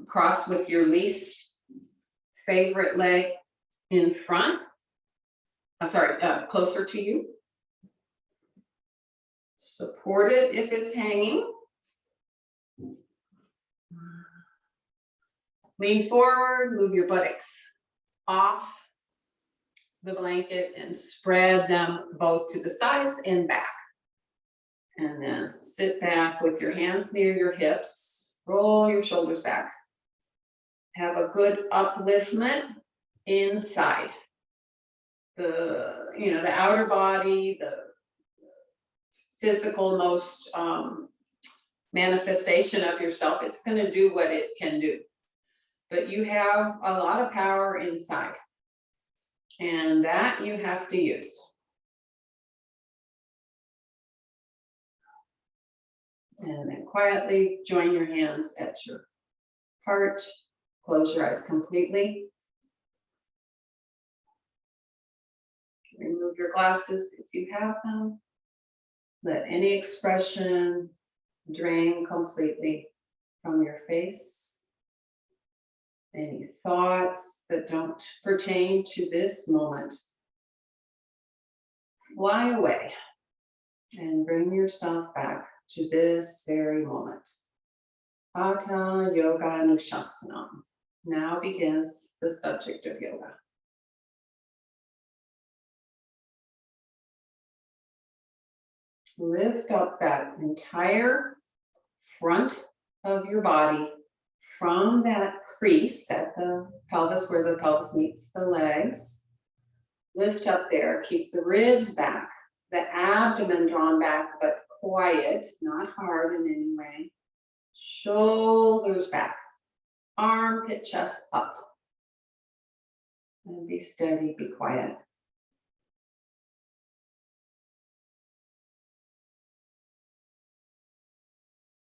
Cross with your least favorite leg in front. I'm sorry, closer to you. Support it if it's hanging. Lean forward, move your buttocks off the blanket and spread them both to the sides and back. And then sit back with your hands near your hips. Roll your shoulders back. Have a good upliftment inside. The outer body, the physical most manifestation of yourself, it's going to do what it can do. But you have a lot of power inside. And that you have to use. And then quietly join your hands at your heart. Close your eyes completely. Remove your glasses if you have them. Let any expression drain completely from your face. Any thoughts that don't pertain to this moment, fly away and bring yourself back to this very moment. Hatha Yoga Anushasana. Now begins the subject of yoga. Lift up that entire front of your body from that crease at the pelvis, where the pelvis meets the legs. Lift up there, keep the ribs back, the abdomen drawn back, but quiet, not hard in any way. Shoulders back, armpit, chest up. And be steady, be quiet.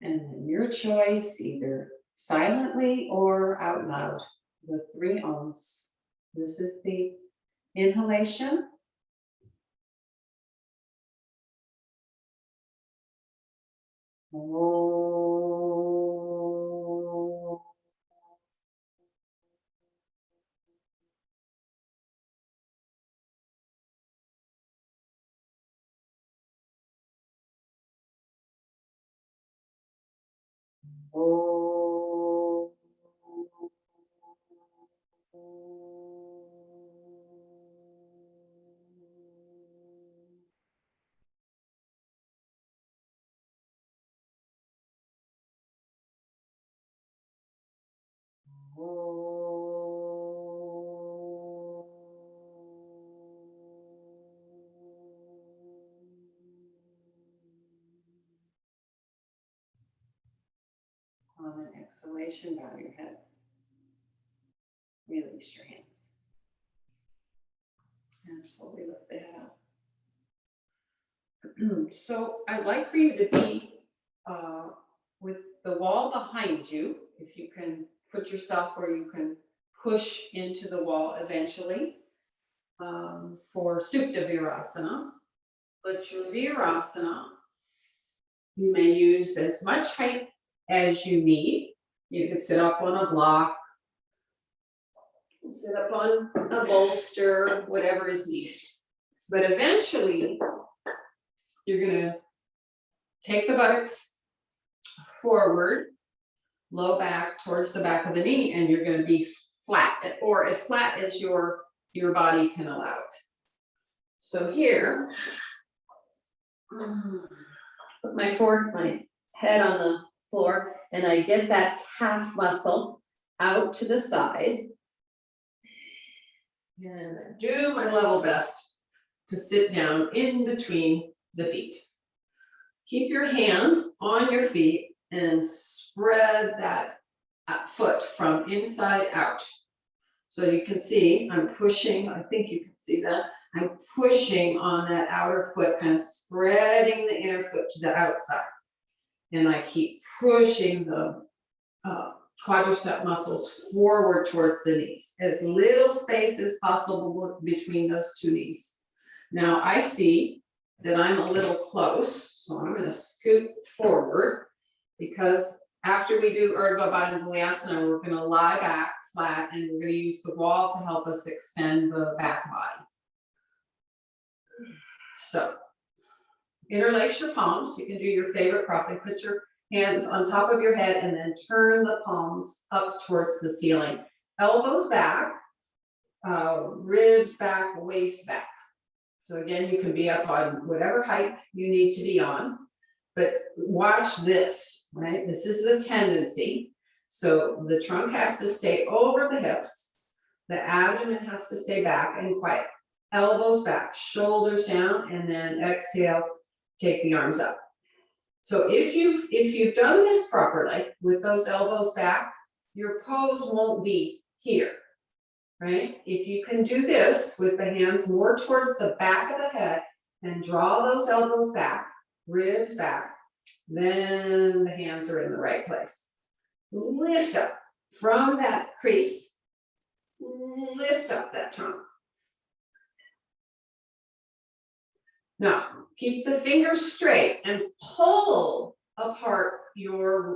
And then your choice, either silently or out loud, the 3 Oms. This is the inhalation. Oh. Oh. On an exhalation, bow your heads. Release your hands. And slowly lift the head up. So I'd like for you to be with the wall behind you, if you can put yourself where you can push into the wall eventually, for Supta Virasana. But your Virasana, you may use as much height as you need. You could sit up on a block, sit up on a bolster, whatever is needed. But eventually, you're going to take the buttocks forward, low back towards the back of the knee, and you're going to be flat, or as flat as your body can allow it. So here, put my head on the floor, and I get that calf muscle out to the side. And do my level best to sit down in between the feet. Keep your hands on your feet and spread that foot from inside out. So you can see I'm pushing, I think you can see that. I'm pushing on that outer foot, kind of spreading the inner foot to the outside. And I keep pushing the quadricep muscles forward towards the knees. As little space as possible between those 2 knees. Now I see that I'm a little close, so I'm going to scoot forward because After we do Abdominal Asana, we're going to lie back flat and we're going to use the wall to help us extend the back body. So interlace your palms. You can do your favorite crossing. Put your hands on top of your head and then turn the palms up towards the ceiling. Elbows back, ribs back, waist back. So again, you can be up on whatever height you need to be on, but watch this, right? This is the tendency. So the trunk has to stay over the hips. The abdomen has to stay back and quiet. Elbows back, shoulders down, and then exhale, take the arms up. So if you've done this properly with those elbows back, your pose won't be here, right? If you can do this with the hands more towards the back of the head and draw those elbows back, ribs back, then the hands are in the right place. Lift up from that crease, lift up that trunk. Now, keep the fingers straight and pull apart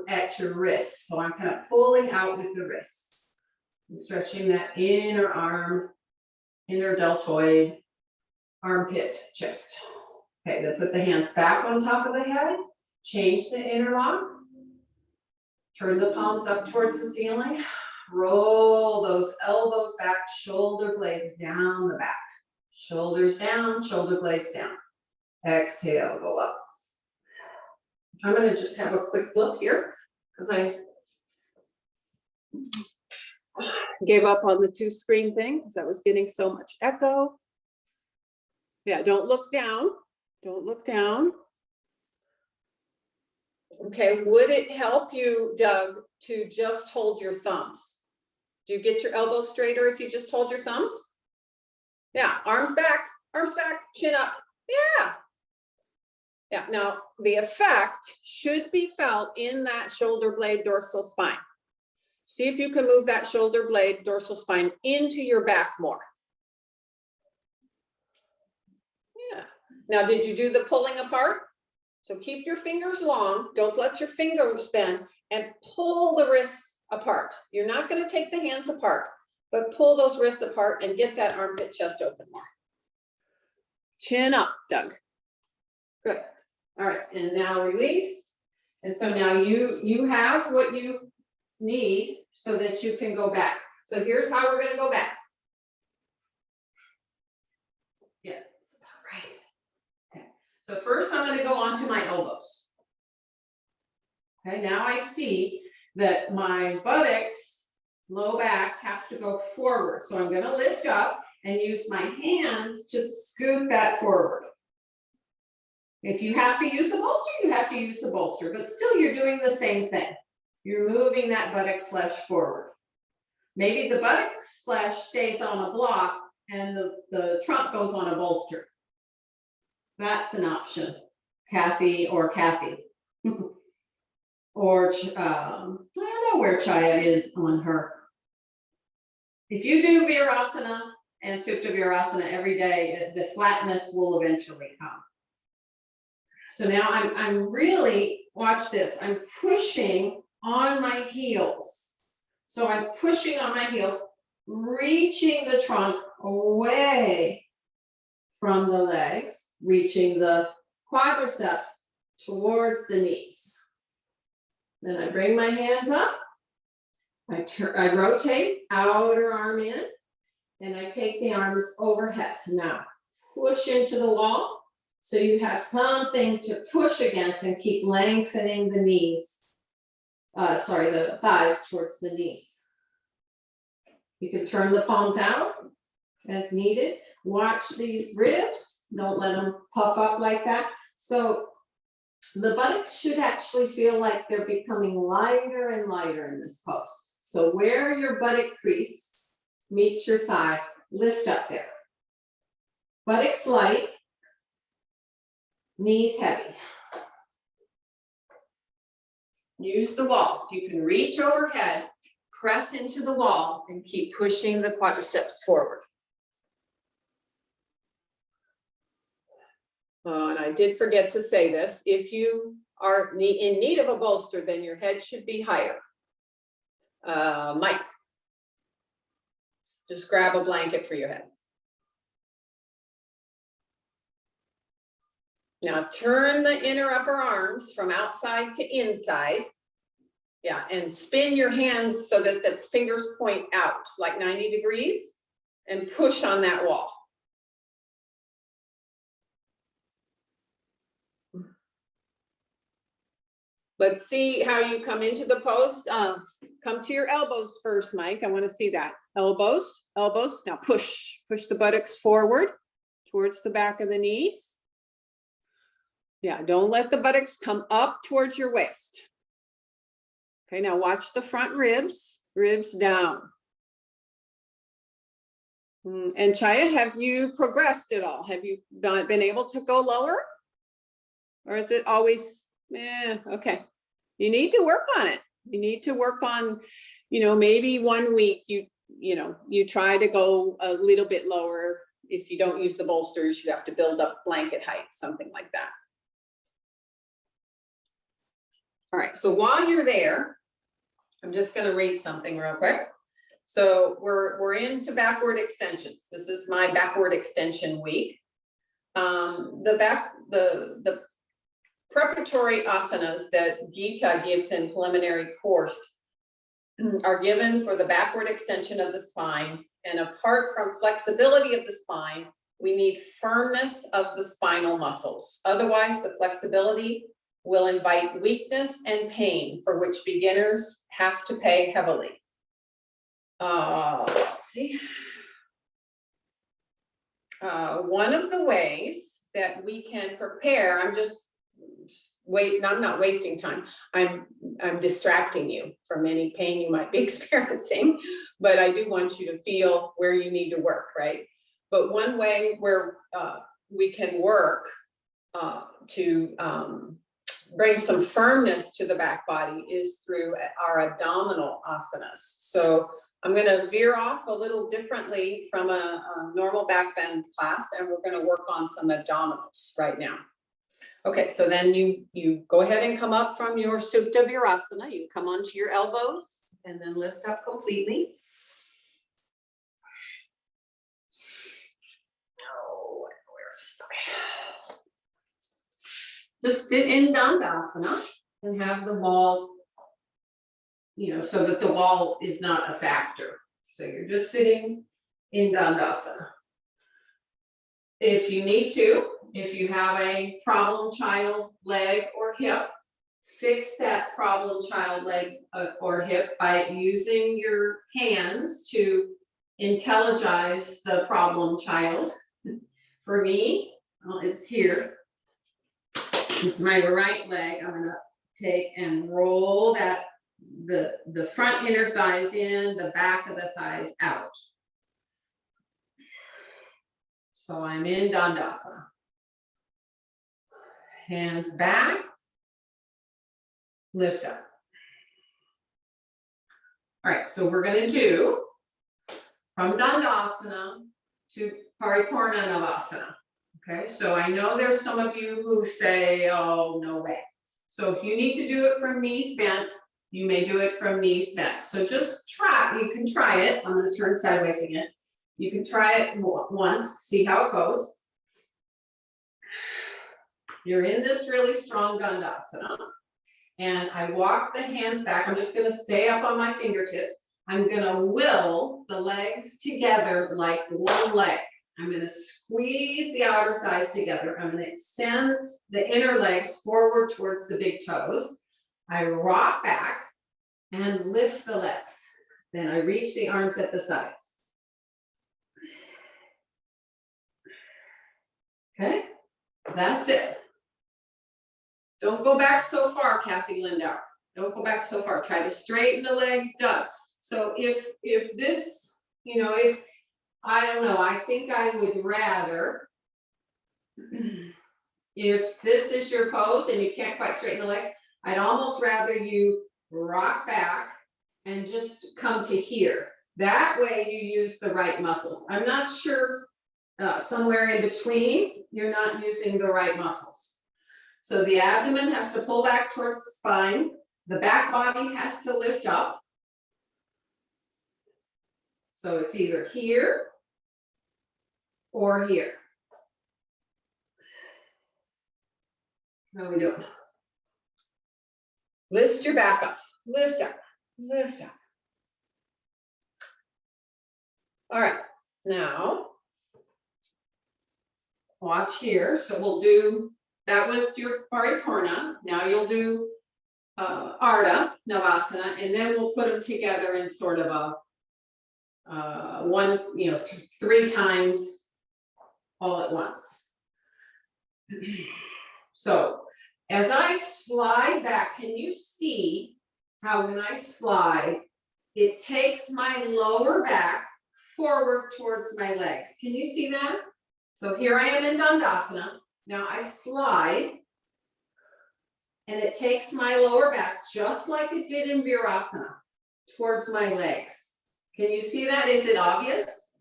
at your wrists. So I'm kind of pulling out with the wrists and stretching that inner arm, inner deltoid, armpit, chest. Okay, then put the hands back on top of the head, change the interlock, turn the palms up towards the ceiling, roll those elbows back, shoulder blades down the back, shoulders down, shoulder blades down. Exhale, go up. I'm going to just have a quick look here because I gave up on the 2-screen thing because I was getting so much echo. Yeah, don't look down. Don't look down. Okay, would it help you, Doug, to just hold your thumbs? Do you get your elbows straighter if you just hold your thumbs? Yeah, arms back, chin up. Yeah. Yeah, now the effect should be felt in that shoulder blade dorsal spine. See if you can move that shoulder blade dorsal spine into your back more. Yeah. Now, did you do the pulling apart? So keep your fingers long. Don't let your fingers bend and pull the wrists apart. You're not going to take the hands apart, but pull those wrists apart and get that armpit chest open more. Chin up, Doug. Good. All right, and now release. And so now you have what you need so that you can go back. So here's how we're going to go back. Yeah, that's about right. Okay. So first I'm going to go onto my elbows. Okay, now I see that my buttocks, low back, have to go forward. So I'm going to lift up and use my hands to scoot that forward. If you have to use a bolster, you have to use a bolster, but still you're doing the same thing. You're moving that buttock flesh forward. Maybe the buttock flesh stays on a block and the trunk goes on a bolster. That's an option, Kathy. Or I don't know where Chaya is on her. If you do Virasana and Supta Virasana every day, the flatness will eventually come. So now I'm really, watch this, I'm pushing on my heels. So I'm pushing on my heels, reaching the trunk away from the legs, reaching the quadriceps towards the knees. Then I bring my hands up, I rotate, outer arm in, and I take the arms overhead. Now, push into the wall. So you have something to push against and keep lengthening the knees, the thighs towards the knees. You can turn the palms out as needed. Watch these ribs, don't let them puff up like that. So the buttocks should actually feel like they're becoming lighter and lighter in this pose. So where your buttock crease meets your thigh, lift up there. Buttocks light. Knees heavy. Use the wall. You can reach overhead, press into the wall, and keep pushing the quadriceps forward. And I did forget to say this. If you are in need of a bolster, then your head should be higher. Mike, just grab a blanket for your head. Now turn the inner upper arms from outside to inside. Yeah, and spin your hands so that the fingers point out like 90 degrees and push on that wall. Let's see how you come into the pose. Come to your elbows first, Mike. I want to see that. Elbows, elbows. Now push the buttocks forward towards the back of the knees. Yeah, don't let the buttocks come up towards your waist. Okay, now watch the front ribs, ribs down. And Chaya, have you progressed at all? Have you been able to go lower? Or is it always, okay. You need to work on it. You need to work on, maybe 1 week you try to go a little bit lower. If you don't use the bolsters, you have to build up blanket height, something like that. All right, so while you're there, I'm just going to read something real quick. So we're into backward extensions. This is my backward extension week. The preparatory asanas that Gita gives in preliminary course are given for the backward extension of the spine. And apart from flexibility of the spine, we need firmness of the spinal muscles. Otherwise, the flexibility will invite weakness and pain, for which beginners have to pay heavily. Let's see. One of the ways that we can prepare, I'm not wasting time. I'm distracting you from any pain you might be experiencing, but I do want you to feel where you need to work, right? But one way where we can work to bring some firmness to the back body is through our abdominal asanas. So I'm going to veer off a little differently from a normal back bend class, and we're going to work on some abdominals right now. Okay, so then you go ahead and come up from your Supta Virasana. You come onto your elbows and then lift up completely. Oh, where is it? Okay. Just sit in Dandasana and have the wall, so that the wall is not a factor. So you're just sitting in Dandasana. If you need to, if you have a problem child leg or hip, fix that problem child leg or hip by using your hands to intelligize the problem child. For me, it's here. It's my right leg. I'm going to take and roll that the front inner thighs in, the back of the thighs out. So I'm in Dandasana. Hands back, lift up. All right, so we're going to do from Dandasana to Parivartanasana. Okay, so I know there's some of you who say, oh, no way. So if you need to do it from knees bent, you may do it from knees bent. So just try, you can try it. I'm going to turn sideways again. You can try it once, see how it goes. You're in this really strong Dandasana. And I walk the hands back. I'm just going to stay up on my fingertips. I'm going to will the legs together like one leg. I'm going to squeeze the outer thighs together. I'm going to extend the inner legs forward towards the big toes. I rock back and lift the legs. Then I reach the arms at the sides. Okay, that's it. Don't go back so far, Kathy Lindauer. Don't go back so far. Try to straighten the legs up. So if this, if I don't know, I think I would rather, if this is your pose and you can't quite straighten the legs, I'd almost rather you rock back and just come to here. That way you use the right muscles. I'm not sure somewhere in between, you're not using the right muscles. So the abdomen has to pull back towards the spine. The back body has to lift up. So it's either here or here. How are we doing? Lift your back up, lift up, lift up. All right, now watch here. So we'll do, that was your Parivartanasana. Now you'll do Navasana, and then we'll put them together in sort of a one, three times all at once. So as I slide back, can you see how when I slide, it takes my lower back forward towards my legs? Can you see that? So here I am in Dandasana. Now I slide, and it takes my lower back, just like it did in Virasana, towards my legs. Can you see that? Is it obvious?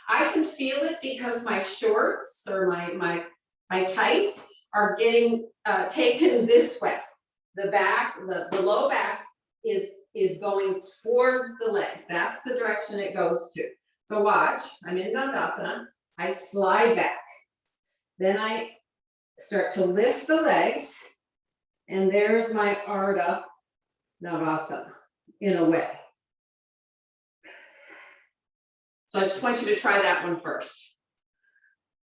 I can feel it because my shorts or my tights are getting taken this way. The back, the low back is going towards the legs. That's the direction it goes to. So watch, I'm in Dandasana, I slide back. Then I start to lift the legs, and there's my Ardha Navasana in a way. So I just want you to try that one first.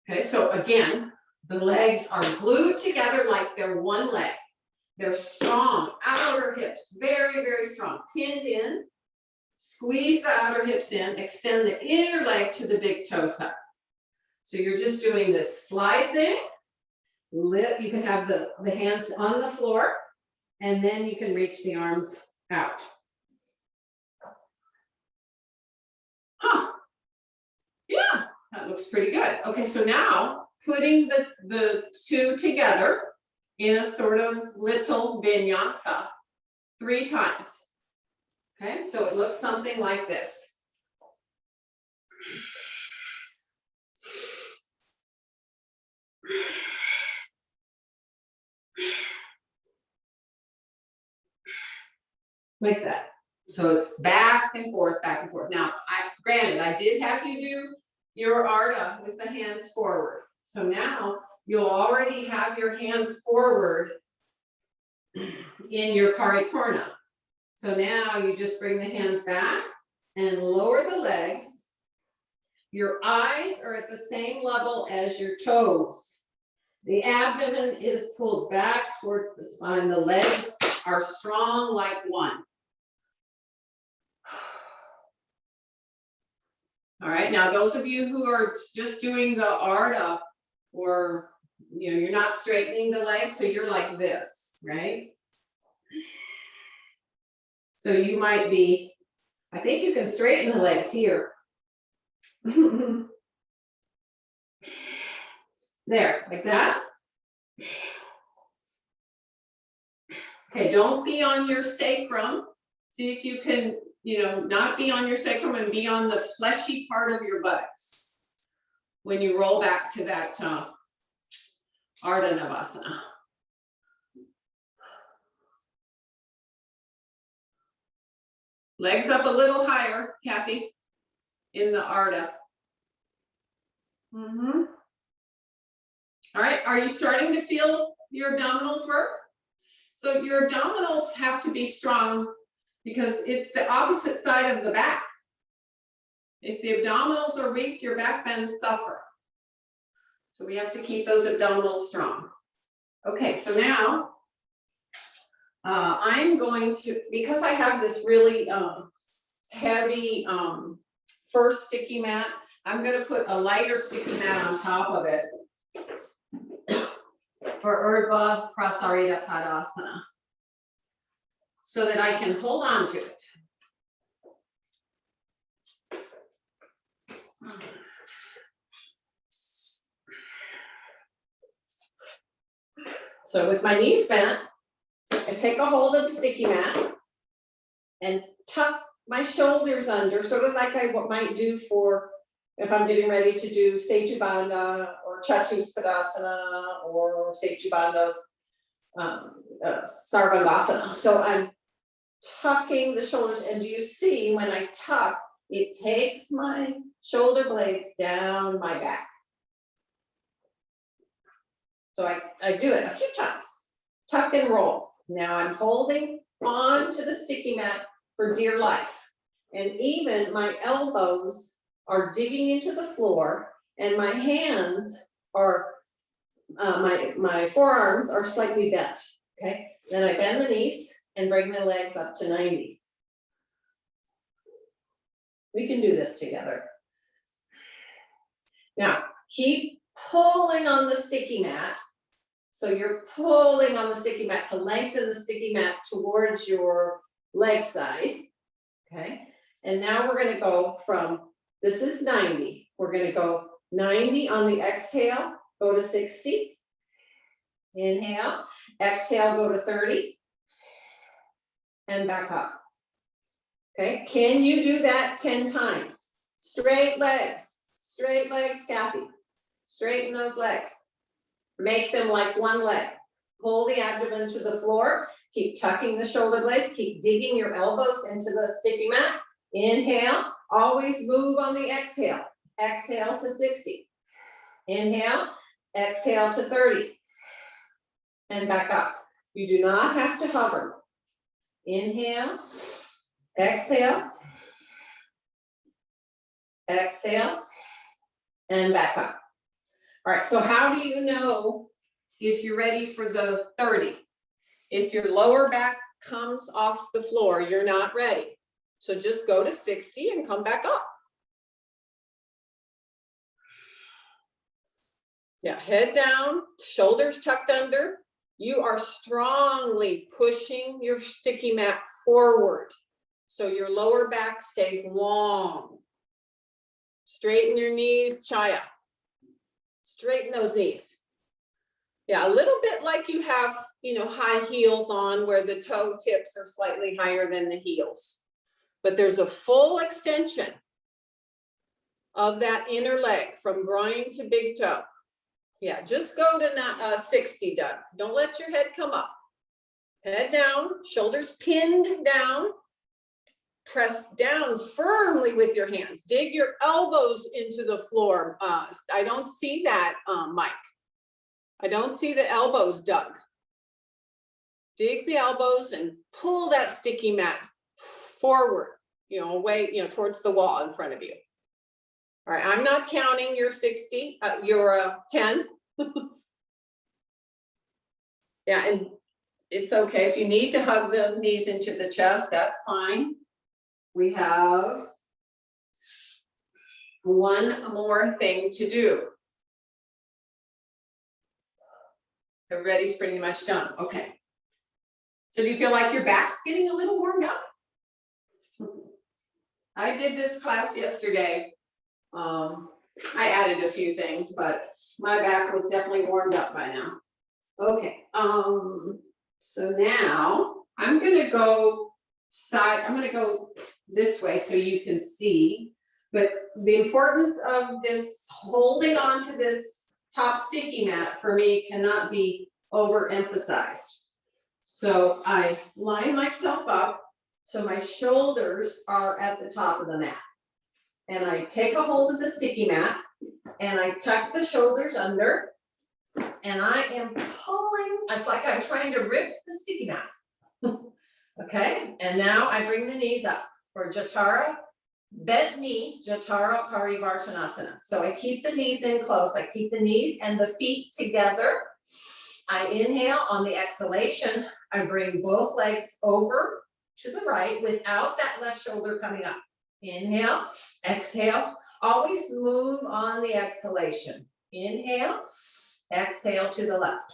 Okay, so again, the legs are glued together like they're one leg. They're strong, outer hips, very, very strong. Pinned in, squeeze the outer hips in, extend the inner leg to the big toe side. So you're just doing this slide thing. You can have the hands on the floor, and then you can reach the arms out. Huh. Yeah, that looks pretty good. Okay, so now putting the two together in a sort of little vinyasa 3 times. Okay, so it looks something like this. Like that. So it's back and forth, back and forth. Now, granted, I did have you do your Ardha with the hands forward. So now you'll already have your hands forward in your Parivartanasana. So now you just bring the hands back and lower the legs. Your eyes are at the same level as your toes. The abdomen is pulled back towards the spine. The legs are strong like one. All right, now those of you who are just doing the Ardha, or you're not straightening the legs, so you're like this, right? So you might be, I think you can straighten the legs here. There, like that. Okay, don't be on your sacrum. See if you can, not be on your sacrum and be on the fleshy part of your buttocks when you roll back to that Ardha Navasana. Legs up a little higher, Kathy, in the Ardha. All right, are you starting to feel your abdominals work? So your abdominals have to be strong because it's the opposite side of the back. If the abdominals are weak, your back bends suffer. So we have to keep those abdominals strong. Okay, so now I'm going to, because I have this really heavy first sticky mat, I'm going to put a lighter sticky mat on top of it for Urdhva Prasarita Tadasana, so that I can hold on to it. So with my knees bent, I take a hold of the sticky mat and tuck my shoulders under, sort of like I might do for if I'm getting ready to do Setu Bandha or Chatuspadasana or Setu Bandhas. Sarvangasana. So I'm tucking the shoulders, and you see when I tuck, it takes my shoulder blades down my back. So I do it a few times, tuck and roll. Now I'm holding on to the sticky mat for dear life. And even my elbows are digging into the floor, and my hands are, my forearms are slightly bent, okay? Then I bend the knees and bring the legs up to 90. We can do this together. Now, keep pulling on the sticky mat. So you're pulling on the sticky mat to lengthen the sticky mat towards your leg side, okay? And now we're gonna go from, this is 90. We're gonna go 90 on the exhale, go to 60. Inhale, exhale, go to 30. And back up. Okay, can you do that 10 times? Straight legs, Kathy. Straighten those legs. Make them like one leg. Pull the abdomen to the floor. Keep tucking the shoulder blades. Keep digging your elbows into the sticky mat. Inhale, always move on the exhale. Exhale to 60. Inhale, exhale to 30. And back up. You do not have to hover. Inhale, exhale, exhale, and back up. All right, so how do you know if you're ready for the 30? If your lower back comes off the floor, you're not ready. So just go to 60 and come back up. Yeah, head down, shoulders tucked under. You are strongly pushing your sticky mat forward, so your lower back stays long. Straighten your knees, Chaya. Straighten those knees. Yeah, a little bit like you have, high heels on where the toe tips are slightly higher than the heels. But there's a full extension of that inner leg from groin to big toe. Yeah, just go to 60, Doug. Don't let your head come up. Head down, shoulders pinned down. Press down firmly with your hands. Dig your elbows into the floor. I don't see that, Mike. I don't see the elbows, Doug. Dig the elbows and pull that sticky mat forward, away, towards the wall in front of you. All right, I'm not counting your 60, your 10. Yeah, and it's okay. If you need to hug the knees into the chest, that's fine. We have one more thing to do. Everybody's pretty much done. Okay. So do you feel like your back's getting a little warmed up? I did this class yesterday. I added a few things, but my back was definitely warmed up by now. Okay, so now I'm gonna go this way so you can see, but the importance of this holding on to this top sticky mat for me cannot be overemphasized. So I line myself up so my shoulders are at the top of the mat. And I take a hold of the sticky mat and I tuck the shoulders under and I am pulling, it's like I'm trying to rip the sticky mat. Okay, and now I bring the knees up for Jotaro, bent knee, Jotaro Parivartanasana. So I keep the knees in close, I keep the knees and the feet together. I inhale, on the exhalation, I bring both legs over to the right without that left shoulder coming up. Inhale, exhale, always move on the exhalation. Inhale, exhale to the left.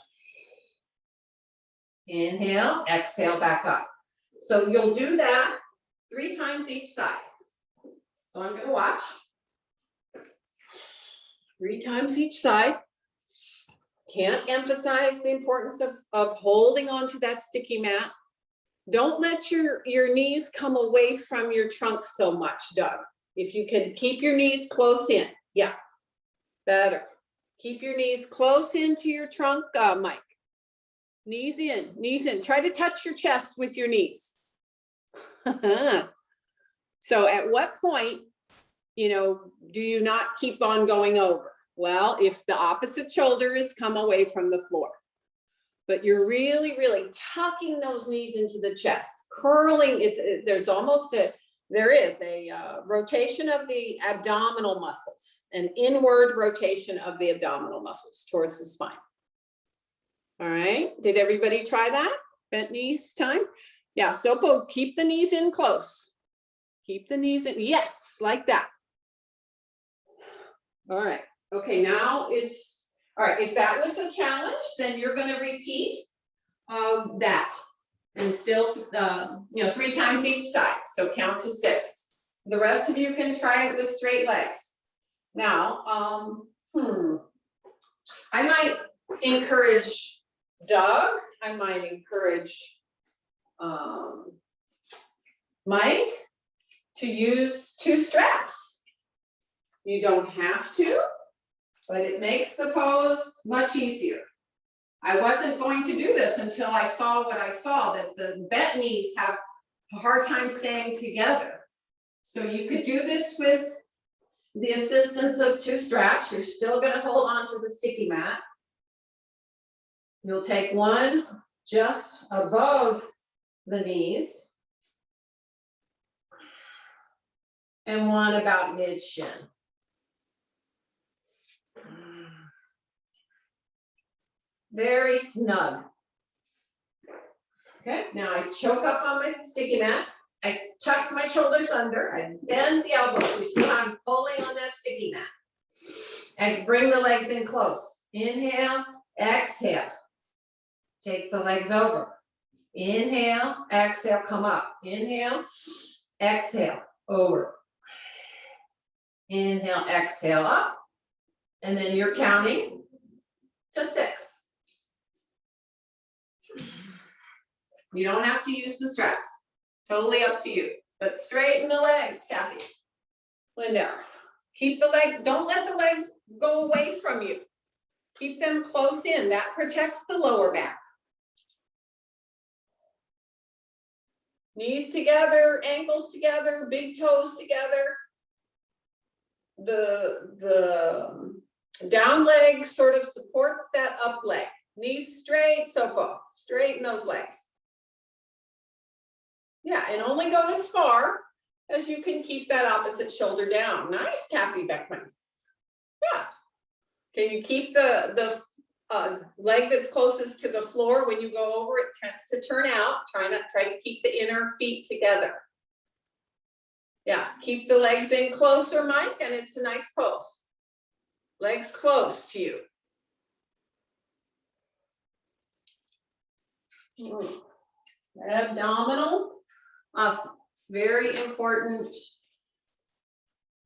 Inhale, exhale back up. So you'll do that 3 times each side. So I'm going to watch. 3 times each side. Can't emphasize the importance of holding on to that sticky mat. Don't let your knees come away from your trunk so much, Doug. If you can keep your knees close in. Yeah, better. Keep your knees close into your trunk, Mike. Knees in, knees in. Try to touch your chest with your knees. So at what point, you know, do you not keep on going over? Well, if the opposite shoulder is come away from the floor, but you're really, really tucking those knees into the chest, curling, there is a rotation of the abdominal muscles, an inward rotation of the abdominal muscles towards the spine. All right, did everybody try that? Bent knees time? Yeah, Sopo, keep the knees in close. Keep the knees in, yes, like that. All right, okay, now it's, all right, if that was a challenge, then you're gonna repeat that. And still, 3 times each side, so count to 6. The rest of you can try it with straight legs. Now, I might encourage Doug, I might encourage Mike to use 2 straps. You don't have to, but it makes the pose much easier. I wasn't going to do this until I saw what I saw, that the bent knees have a hard time staying together. So you could do this with the assistance of 2 straps. You're still going to hold on to the sticky mat. You'll take one just above the knees and one about mid-shin. Very snug. Okay, now I choke up on my sticky mat. I tuck my shoulders under. I bend the elbows. You see how I'm pulling on that sticky mat. And bring the legs in close. Inhale, exhale. Take the legs over. Inhale, exhale, come up. Inhale, exhale, over. Inhale, exhale, up. And then you're counting to 6. You don't have to use the straps. Totally up to you. But straighten the legs, Kathy. Linda, keep the leg, don't let the legs go away from you. Keep them close in. That protects the lower back. Knees together, ankles together, big toes together. The down leg sort of supports that up leg. Knees straight, Sopo. Straighten those legs. Yeah, and only go as far as you can keep that opposite shoulder down. Nice, Kathy Beckman. Yeah. Can you keep the leg that's closest to the floor when you go over? It tends to turn out. Try to keep the inner feet together. Yeah, keep the legs in closer, Mike, and it's a nice pose. Legs close to you. Abdominal Asanas, very important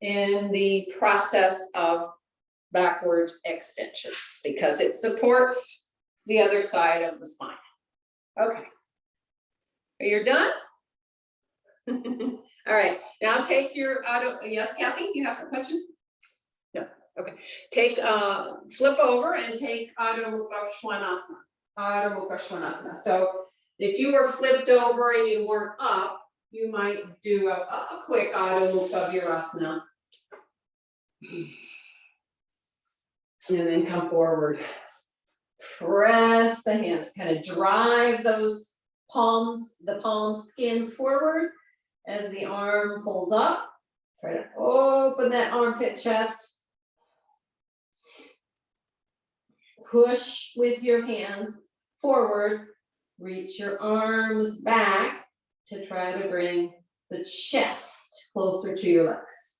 in the process of backward extensions because it supports the other side of the spine. Okay, you're done? All right, now take your yes, Kathy, you have a question? No, okay. Take, flip over and take Adho Mukha Svanasana. Adho Mukha Svanasana. So if you were flipped over and you weren't up, you might do a quick Adho Mukha Virasana. And then come forward. Press the hands, kind of drive those palms, the palm skin forward as the arm pulls up. Try to open that armpit chest. Push with your hands forward. Reach your arms back to try to bring the chest closer to your legs.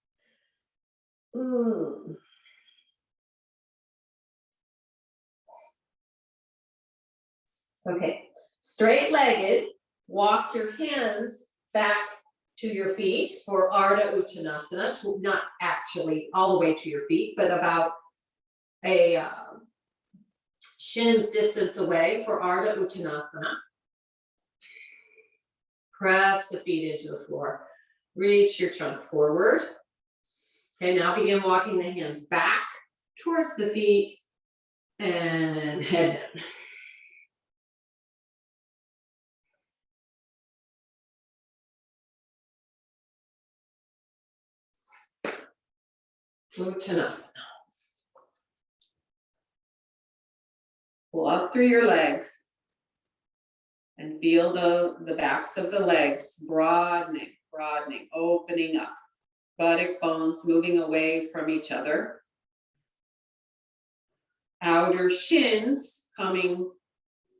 Okay, straight-legged, walk your hands back to your feet for Ardha Uttanasana, not actually all the way to your feet, but about a shin's distance away for Ardha Uttanasana. Press the feet into the floor. Reach your trunk forward. Okay, now begin walking the hands back towards the feet and head down. Bhujangasana. Pull up through your legs and feel the backs of the legs broadening, opening up. Buttock bones moving away from each other. Outer shins coming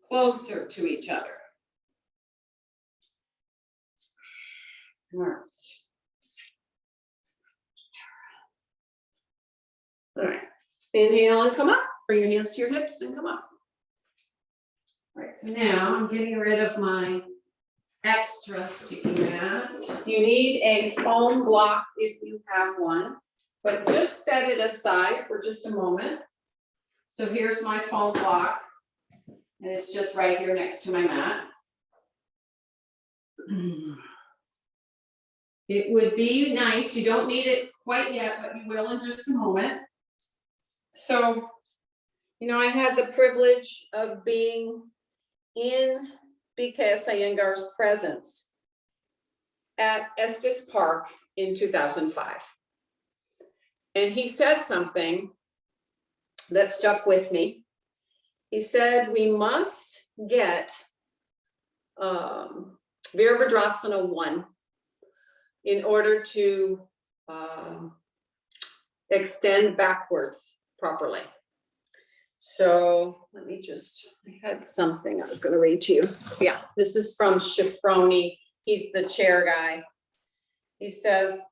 closer to each other. March. All right, inhale and come up. Bring your hands to your hips and come up. All right, so now I'm getting rid of my extra sticky mat. You need a foam block if you have one, but just set it aside for just a moment. So here's my foam block, and it's just right here next to my mat. It would be nice, you don't need it quite yet, but you will in just a moment. So, you know, I had the privilege of being in BKS Iyengar's presence at Estes Park in 2005. And he said something that stuck with me. He said, we must get Virabhadrasana 1 in order to extend backwards properly. So let me just, I had something I was going to read to you. Yeah, this is from Sheryl. He's the chair guy. He says,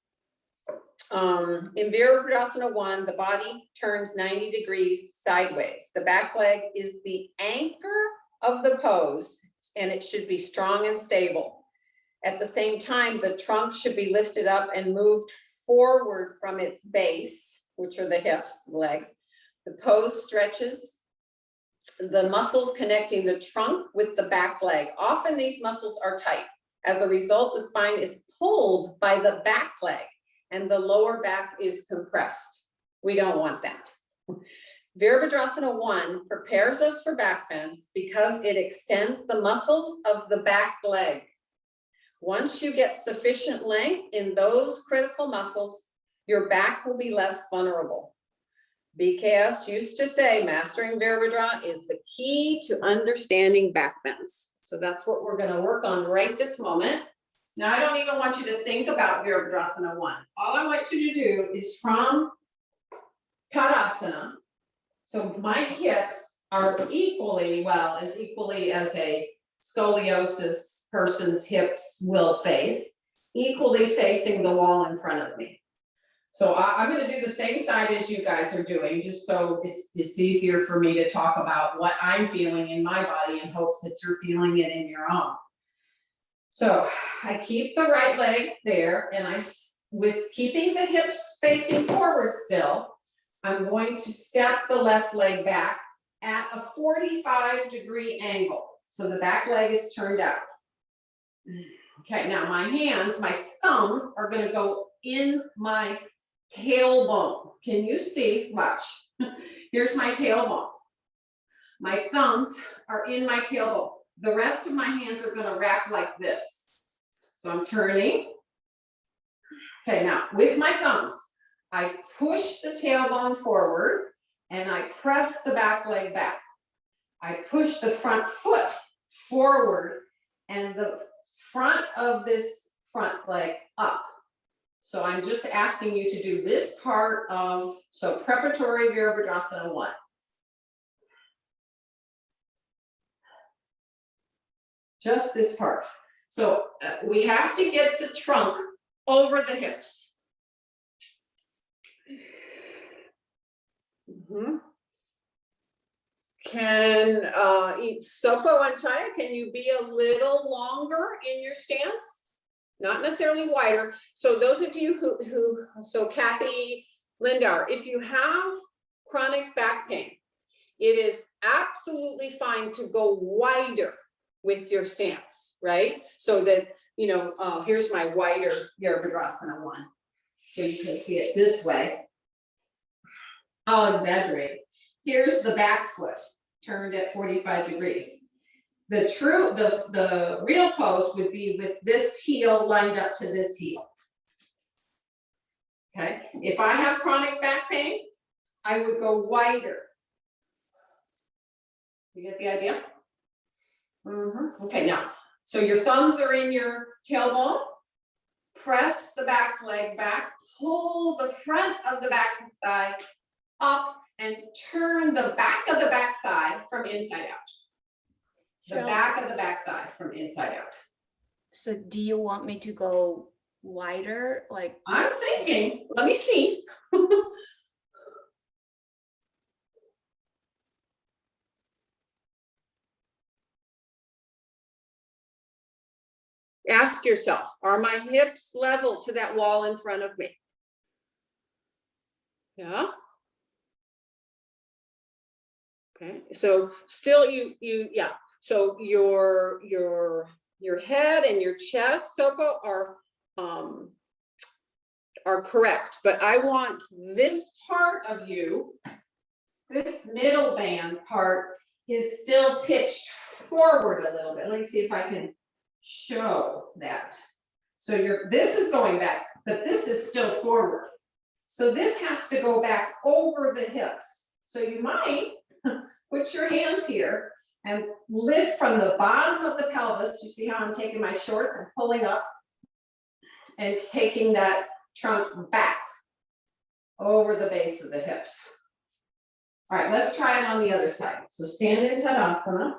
in Virabhadrasana 1, the body turns 90 degrees sideways. The back leg is the anchor of the pose, and it should be strong and stable. At the same time, the trunk should be lifted up and moved forward from its base, which are the hips, the legs. The pose stretches the muscles connecting the trunk with the back leg. Often these muscles are tight. As a result, the spine is pulled by the back leg and the lower back is compressed. We don't want that. Virabhadrasana 1 prepares us for back bends because it extends the muscles of the back leg. Once you get sufficient length in those critical muscles, your back will be less vulnerable. BKS used to say mastering Virabhadra is the key to understanding back bends. So that's what we're going to work on right this moment. Now, I don't even want you to think about Virabhadrasana 1. All I want you to do is from Tadasana. So my hips are equally as a scoliosis person's hips will face, equally facing the wall in front of me. So I'm going to do the same side as you guys are doing, just so it's easier for me to talk about what I'm feeling in my body in hopes that you're feeling it in your own. So I keep the right leg there, and with keeping the hips facing forward still, I'm going to step the left leg back at a 45-degree angle. So the back leg is turned out. Okay, now my thumbs are going to go in my tailbone. Can you see? Watch. Here's my tailbone. My thumbs are in my tailbone. The rest of my hands are going to wrap like this. So I'm turning. Okay, now with my thumbs, I push the tailbone forward and I press the back leg back. I push the front foot forward and the front of this front leg up. So I'm just asking you to do this part of, so preparatory Virabhadrasana 1. Just this part. So we have to get the trunk over the hips. Can Sopo and Chaya, can you be a little longer in your stance? Not necessarily wider. So those of you so Kathy, Lindar, if you have chronic back pain, it is absolutely fine to go wider with your stance, right? So that, you know, here's my wider Virabhadrasana 1. So you can see it this way. I'll exaggerate. Here's the back foot turned at 45 degrees. The real pose would be with this heel lined up to this heel. Okay, if I have chronic back pain, I would go wider. You get the idea? Okay, now, so your thumbs are in your tailbone. Press the back leg back, pull the front of the back thigh up and turn the back of the back thigh from inside out. The Sheryl, back of the back thigh from inside out. so do you want me to go wider, like? I'm thinking, let me see. Ask yourself, are my hips level to that wall in front of me? Yeah. Okay, so still yeah. So your head and your chest, Soko, are correct, but I want this part of you, this middle band part is still pitched forward a little bit. Let me see if I can show that. So this is going back, but this is still forward. So this has to go back over the hips. So you might put your hands here and lift from the bottom of the pelvis. You see how I'm taking my shorts and pulling up and taking that trunk back over the base of the hips. All right, let's try it on the other side. So stand in Tadasana.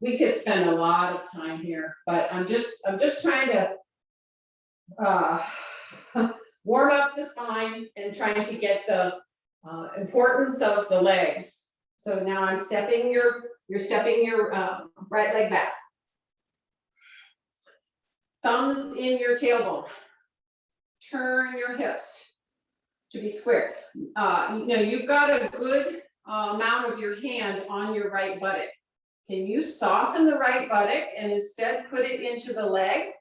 We could spend a lot of time here, but I'm just trying to warm up the spine and trying to get the importance of the legs. So now I'm stepping you're stepping your right leg back. Thumbs in your tailbone. Turn your hips to be squared. You've got a good amount of your hand on your right buttock. Can you soften the right buttock and instead put it into the leg?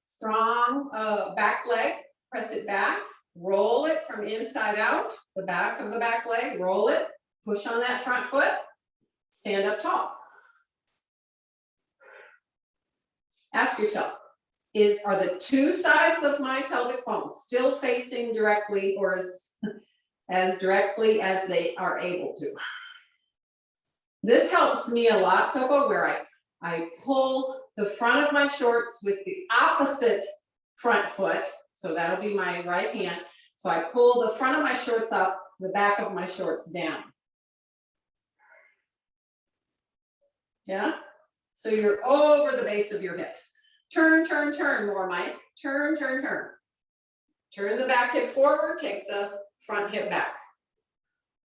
Strong back leg, press it back, roll it from inside out, the back of the back leg, roll it, push on that front foot, stand up tall. Ask yourself, are the two sides of my pelvic bone still facing directly or as directly as they are able to? This helps me a lot, Soko, where I pull the front of my shorts with the opposite front foot. So that'll be my right hand. So I pull the front of my shorts up, the back of my shorts down. Yeah? So you're over the base of your hips. Turn, turn, turn more, Mike. Turn, turn, turn. Turn the back hip forward, take the front hip back.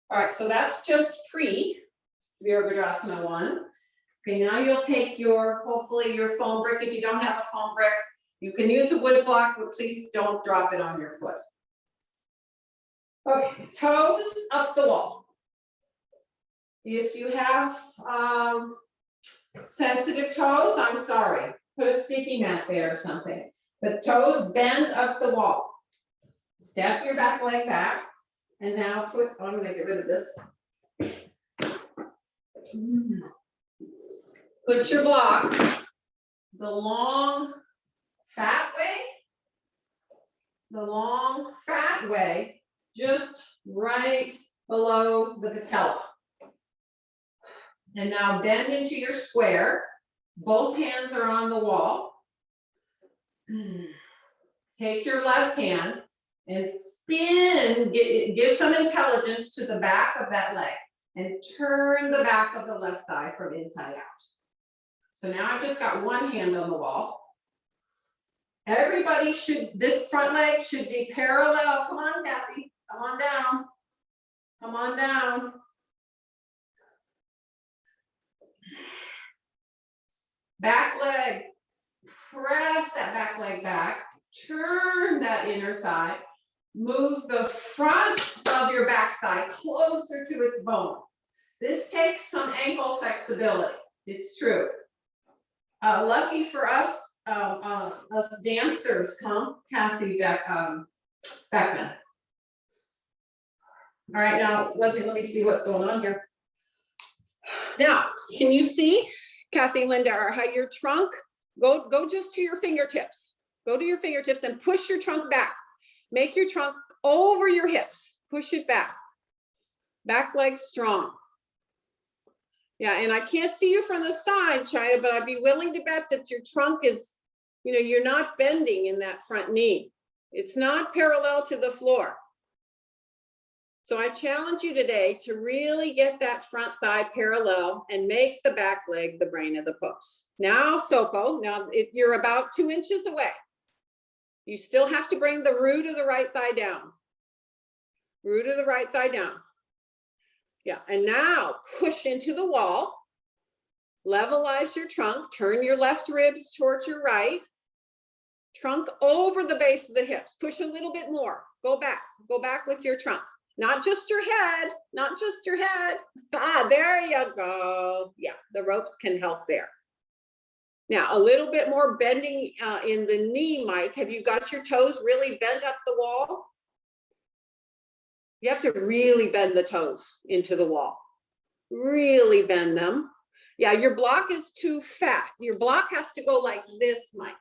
All right, so that's just pre-Virabhadrasana 1. Okay, now you'll take hopefully your foam brick. If you don't have a foam brick, you can use a wood block, but please don't drop it on your foot. Okay, toes up the wall. If you have sensitive toes, I'm sorry. Put a sticky mat there or something. The toes bend up the wall. Step your back leg back. And now I'm gonna get rid of this. Put your block the long fat way, just right below the patella. And now bend into your square. Both hands are on the wall. Take your left hand and spin, give some intelligence to the back of that leg and turn the back of the left thigh from inside out. So now I've just got one hand on the wall. Everybody this front leg should be parallel. Come on, Kathy, come on down. Come on down. Back leg, press that back leg back, turn that inner thigh, move the front of your back thigh closer to its bone. This takes some ankle flexibility, it's true. Lucky for us dancers, huh, Kathy Beckman. All right, now let me see what's going on here. Now, can you see, Kathy, Linda, or how your trunk, go just to your fingertips. Go to your fingertips and push your trunk back. Make your trunk over your hips. Push it back. Back leg strong. Yeah, and I can't see you from the side, Chaya, but I'd be willing to bet that your trunk is, you're not bending in that front knee. It's not parallel to the floor. So I challenge you today to really get that front thigh parallel and make the back leg the brain of the pose. Now, Sopo, you're about 2 inches away. You still have to bring the root of the right thigh down. Root of the right thigh down. Yeah, and now push into the wall. Levelize your trunk. Turn your left ribs towards your right. Trunk over the base of the hips. Push a little bit more. Go back with your trunk. Not just your head, not just your head. Ah, there you go. Yeah, the ropes can help there. Now, a little bit more bending in the knee, Mike. Have you got your toes really bent up the wall? You have to really bend the toes into the wall. Really bend them. Yeah, your block is too fat. Your block has to go like this, Mike.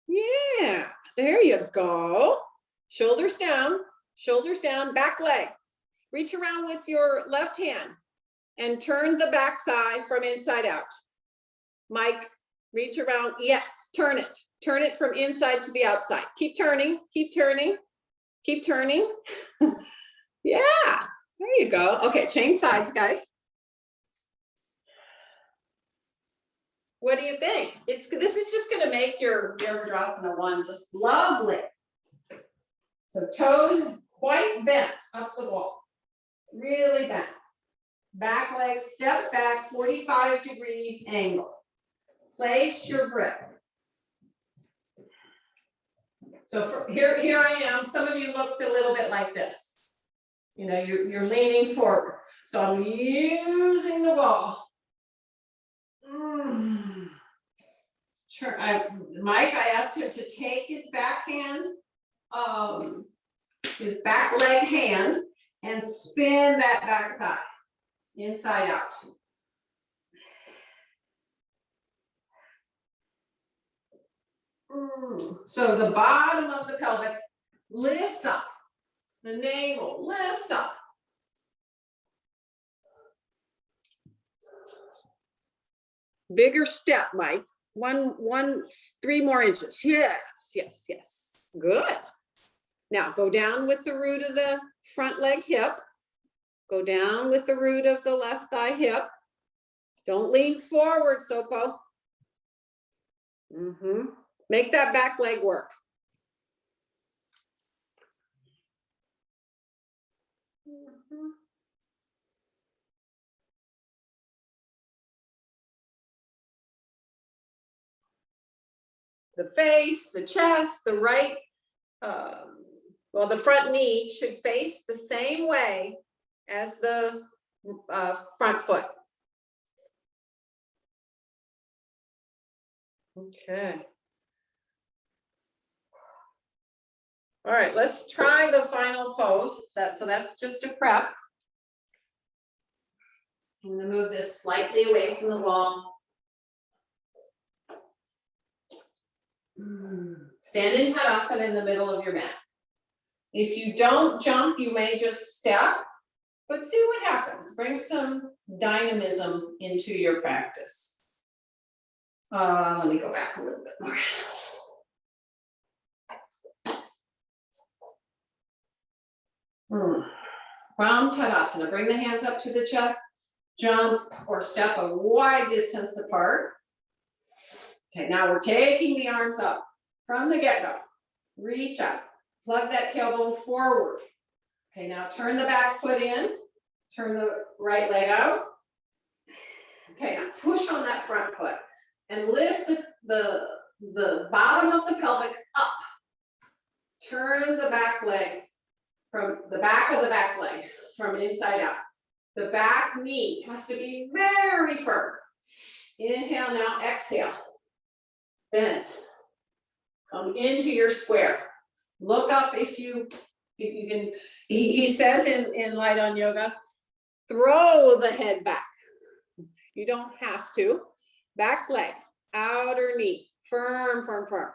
Yeah, there you go. Shoulders down, back leg. Reach around with your left hand and turn the back thigh from inside out. Mike, reach around. Yes, turn it. Turn it from inside to the outside. Keep turning, keep turning, keep turning. Yeah, there you go. Okay, change sides, guys. What do you think? This is just going to make your Virabhadrasana 1 just lovely. So toes quite bent up the wall. Really bent. Back leg steps back, 45-degree angle. Place your grip. So here I am. Some of you looked a little bit like this. You're leaning forward. So I'm using the wall. Sure. Mike, I asked him to take his backhand, his back leg hand, and spin that back thigh inside out. So the bottom of the pelvic lifts up. The navel lifts up. Bigger step, Mike. 3 more inches. Yes. Good. Now go down with the root of the front leg hip. Go down with the root of the left thigh hip. Don't lean forward, Sopo. Make that back leg work. The face, the chest, the right, the front knee should face the same way as the front foot. Okay. All right, let's try the final pose. So that's just a prep. I'm going to move this slightly away from the wall. Stand in Tadasana in the middle of your mat. If you don't jump, you may just step, but see what happens. Bring some dynamism into your practice. Let me go back a little bit more. From Tadasana, bring the hands up to the chest, jump or step a wide distance apart. Okay, now we're taking the arms up from the get-go. Reach up, plug that tailbone forward. Okay, now turn the back foot in, turn the right leg out. Okay, now push on that front foot and lift the bottom of the pelvic up. Turn the back leg from the back of the back leg from inside out. The back knee has to be very firm. Inhale, now exhale. Bend. Come into your square. Look up if you can. He says in Light on Yoga, throw the head back. You don't have to. Back leg, outer knee, firm, firm, firm.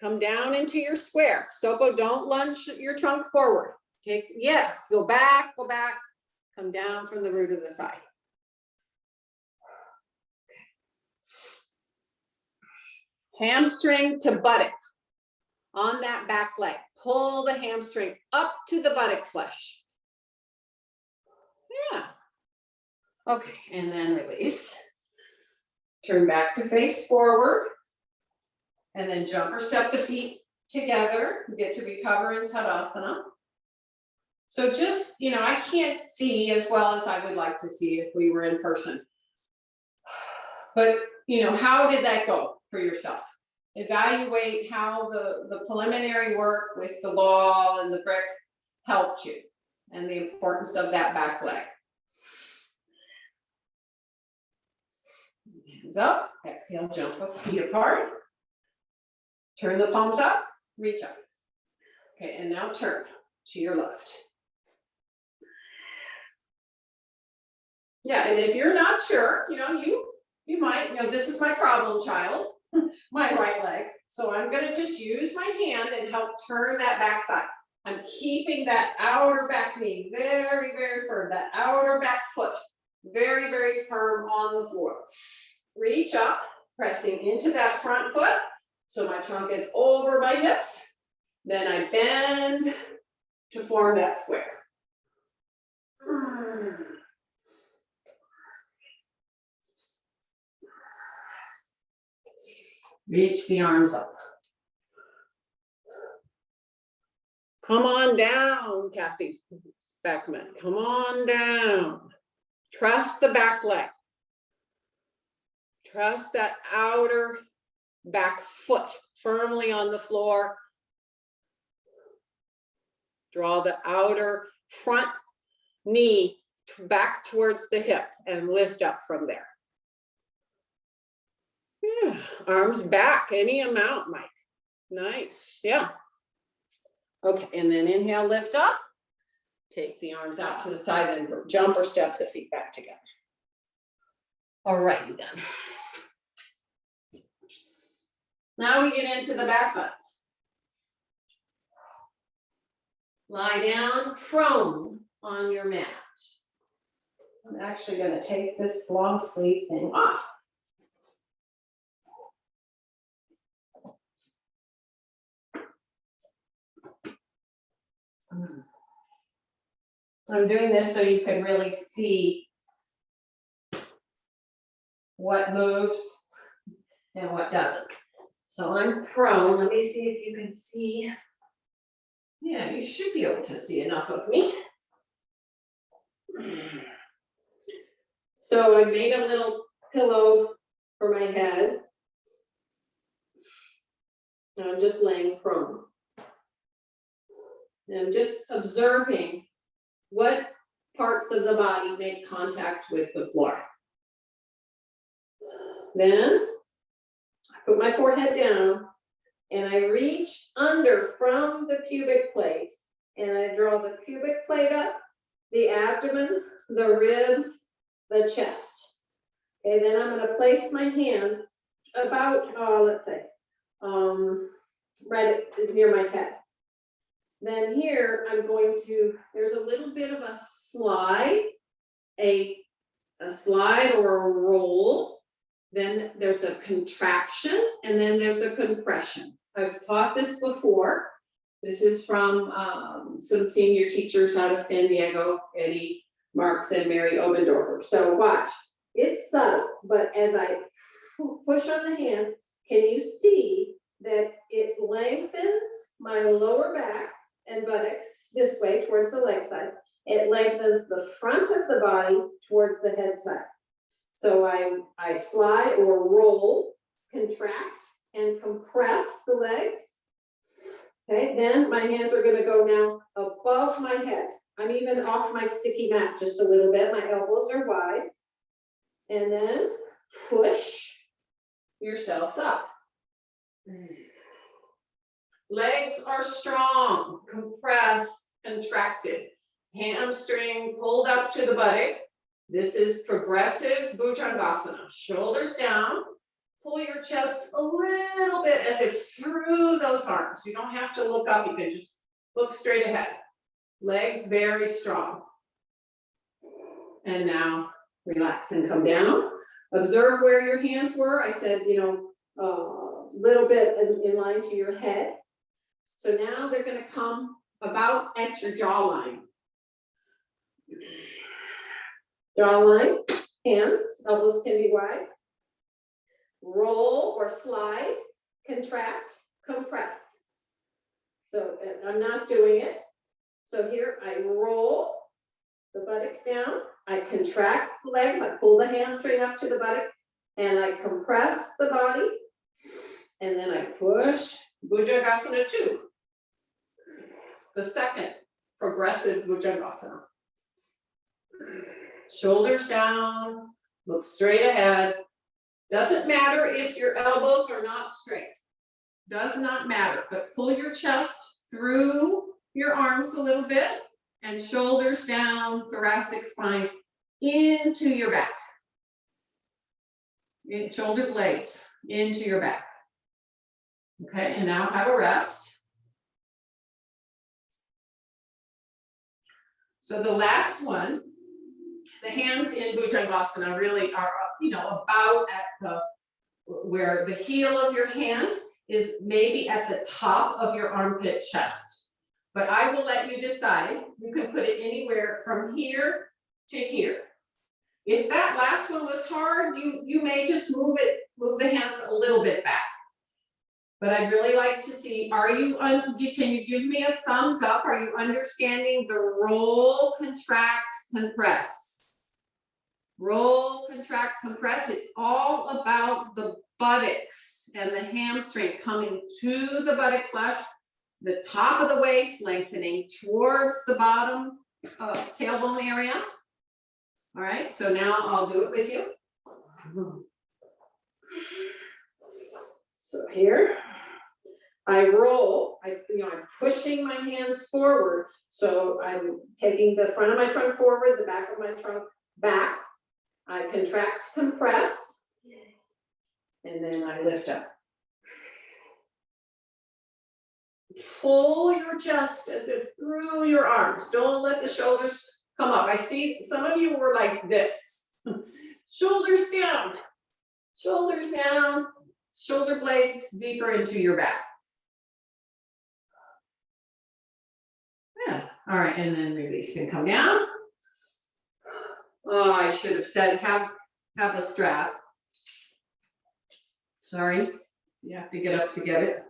Come down into your square. Sopo, don't lunge your trunk forward. Take, yes, go back, come down from the root of the thigh. Hamstring to buttock on that back leg. Pull the hamstring up to the buttock flesh. Yeah. Okay, and then release. Turn back to face forward. And then jump or step the feet together. You get to recover in Tadasana. So just, I can't see as well as I would like to see if we were in person. But, how did that go for yourself? Evaluate how the preliminary work with the ball and the brick helped you and the importance of that back leg. Hands up, exhale, jump up, feet apart. Turn the palms up, reach up. Okay, and now turn to your left. Yeah, and if you're not sure, you might, this is my problem child, my right leg. So I'm gonna just use my hand and help turn that back thigh. I'm keeping that outer back knee very, very firm, that outer back foot very, very firm on the floor. Reach up, pressing into that front foot. So my trunk is over my hips. Then I bend to form that square. Reach the arms up. Come on down, Kathy Beckman. Come on down. Trust the back leg. Trust that outer back foot firmly on the floor. Draw the outer front knee back towards the hip and lift up from there. Yeah, arms back, any amount, Mike. Nice, yeah. Okay, and then inhale, lift up. Take the arms out to the side and jump or step the feet back together. All righty then. Now we get into the back butts. Lie down prone on your mat. I'm actually going to take this long sleeve thing off. I'm doing this so you can really see what moves and what doesn't. So I'm prone. Let me see if you can see. Yeah, you should be able to see enough of me. So I made a little pillow for my head. And I'm just laying prone. And I'm just observing what parts of the body make contact with the floor. Then I put my forehead down and I reach under from the pubic plate and I draw the pubic plate up, the abdomen, the ribs, the chest. Okay, then I'm going to place my hands about, let's say, right near my head. Then here I'm going to, there's a little bit of a slide, a slide or a roll. Then there's a contraction and then there's a compression. I've taught this before. This is from some senior teachers out of San Diego, Eddie Marks and Mary Obendorfer. So watch, it's subtle, but as I push on the hands, can you see that it lengthens my lower back and buttocks this way towards the leg side. It lengthens the front of the body towards the head side. So I slide or roll, contract and compress the legs. Okay, then my hands are going to go now above my head. I'm even off my sticky mat just a little bit. My elbows are wide. And then push yourselves up. Legs are strong, compressed, contracted. Hamstring pulled up to the buttock. This is progressive Bhujangasana. Shoulders down, pull your chest a little bit as if through those arms. You don't have to look up, you can just look straight ahead. Legs very strong. And now relax and come down. Observe where your hands were. I said, little bit in line to your head. So now they're going to come about at your jawline. Jawline, hands, elbows can be wide. Roll or slide, contract, compress. So I'm not doing it. So here I roll the buttocks down, I contract the legs, I pull the hamstring up to the buttock, and I compress the body, and then I push Bhujangasana 2. The second progressive Bhujangasana. Shoulders down, look straight ahead. Doesn't matter if your elbows are not straight. Does not matter, but pull your chest through your arms a little bit and shoulders down, thoracic spine into your back. Shoulder blades into your back. Okay, and now have a rest. So the last one, the hands in Bhujangasana really are, about at the, where the heel of your hand is maybe at the top of your armpit chest. But I will let you decide. You can put it anywhere from here to here. If that last one was hard, you may just move the hands a little bit back. But I'd really like to see, can you give me a thumbs up? Are you understanding the roll, contract, compress? Roll, contract, compress. It's all about the buttocks and the hamstring coming to the buttock flesh, the top of the waist lengthening towards the bottom tailbone area. All right, so now I'll do it with you. So here, I roll, I'm pushing my hands forward. So I'm taking the front of my trunk forward, the back of my trunk back. I contract, compress, and then I lift up. Pull your chest as if through your arms. Don't let the shoulders come up. I see some of you were like this. Shoulders down, shoulder blades deeper into your back. Yeah, all right, and then release and come down. Oh, I should have said have a strap. Sorry, you have to get up to get it.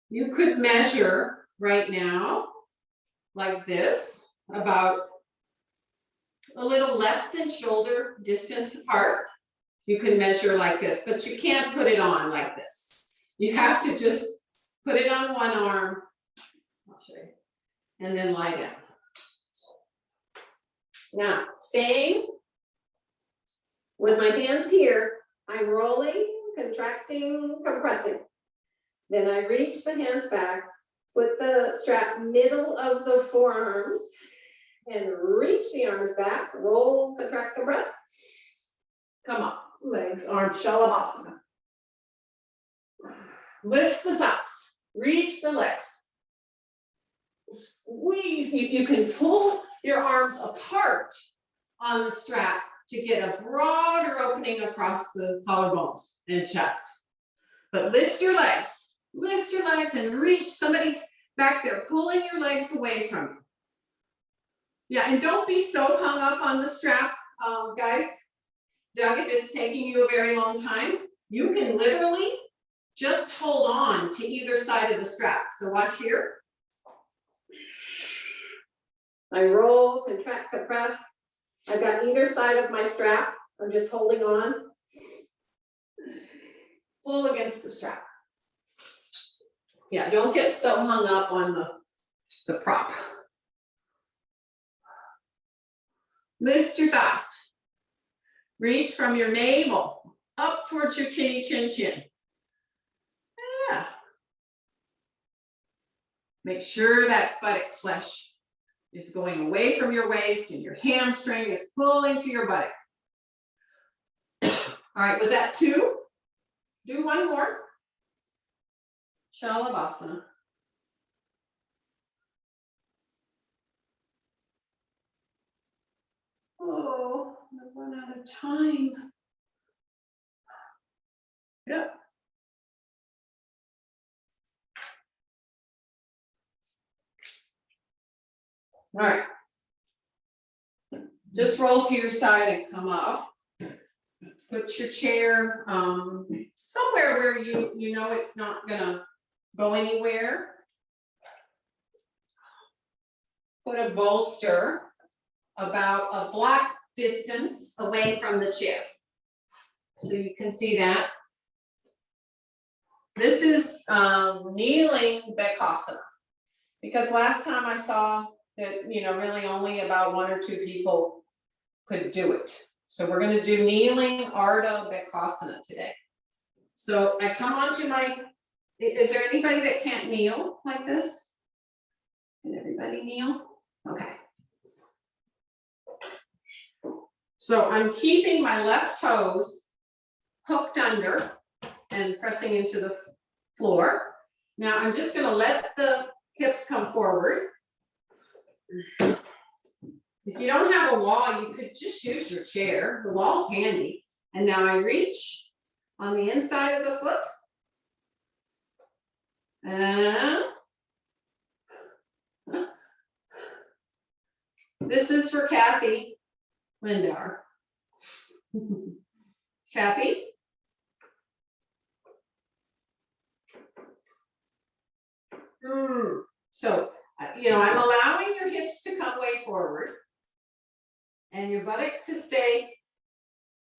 You could measure right now like this, about a little less than shoulder distance apart. You can measure like this, but you can't put it on like this. You have to just put it on one arm, I'll show you, and then lie down. Now, same with my hands here, I'm rolling, contracting, compressing. Then I reach the hands back, put the strap middle of the forearms, and reach the arms back, roll, contract, compress. Come up, legs, arms, Shalabasana. Lift the thighs, reach the legs. Squeeze, you can pull your arms apart on the strap to get a broader opening across the collarbones and chest. But lift your legs and reach. Somebody's back there pulling your legs away from you. Yeah, and don't be so hung up on the strap, guys. Doug, if it's taking you a very long time, you can literally just hold on to either side of the strap. So watch here. I roll, contract, compress. I've got either side of my strap. I'm just holding on. Pull against the strap. Yeah, don't get so hung up on the prop. Lift your thighs. Reach from your navel up towards your chinny chin chin. Yeah. Make sure that buttock flesh is going away from your waist and your hamstring is pulling to your buttock. All right, was that 2? Do one more. Shalabasana. Oh, I've run out of time. Yep. All right. Just roll to your side and come up. Put your chair somewhere where you know it's not gonna go anywhere. Put a bolster about a block distance away from the chair. So you can see that. This is kneeling Bhujangasana. Because last time I saw that, really only about 1 or 2 people could do it. So we're gonna do kneeling Ardha Bhujangasana today. So I come onto my, is there anybody that can't kneel like this? Can everybody kneel? Okay. So I'm keeping my left toes hooked under and pressing into the floor. Now I'm just gonna let the hips come forward. If you don't have a wall, you could just use your chair. The wall's handy. And now I reach on the inside of the foot. And this is for Kathy Lindar. Kathy? So, I'm allowing your hips to come way forward and your buttock to stay,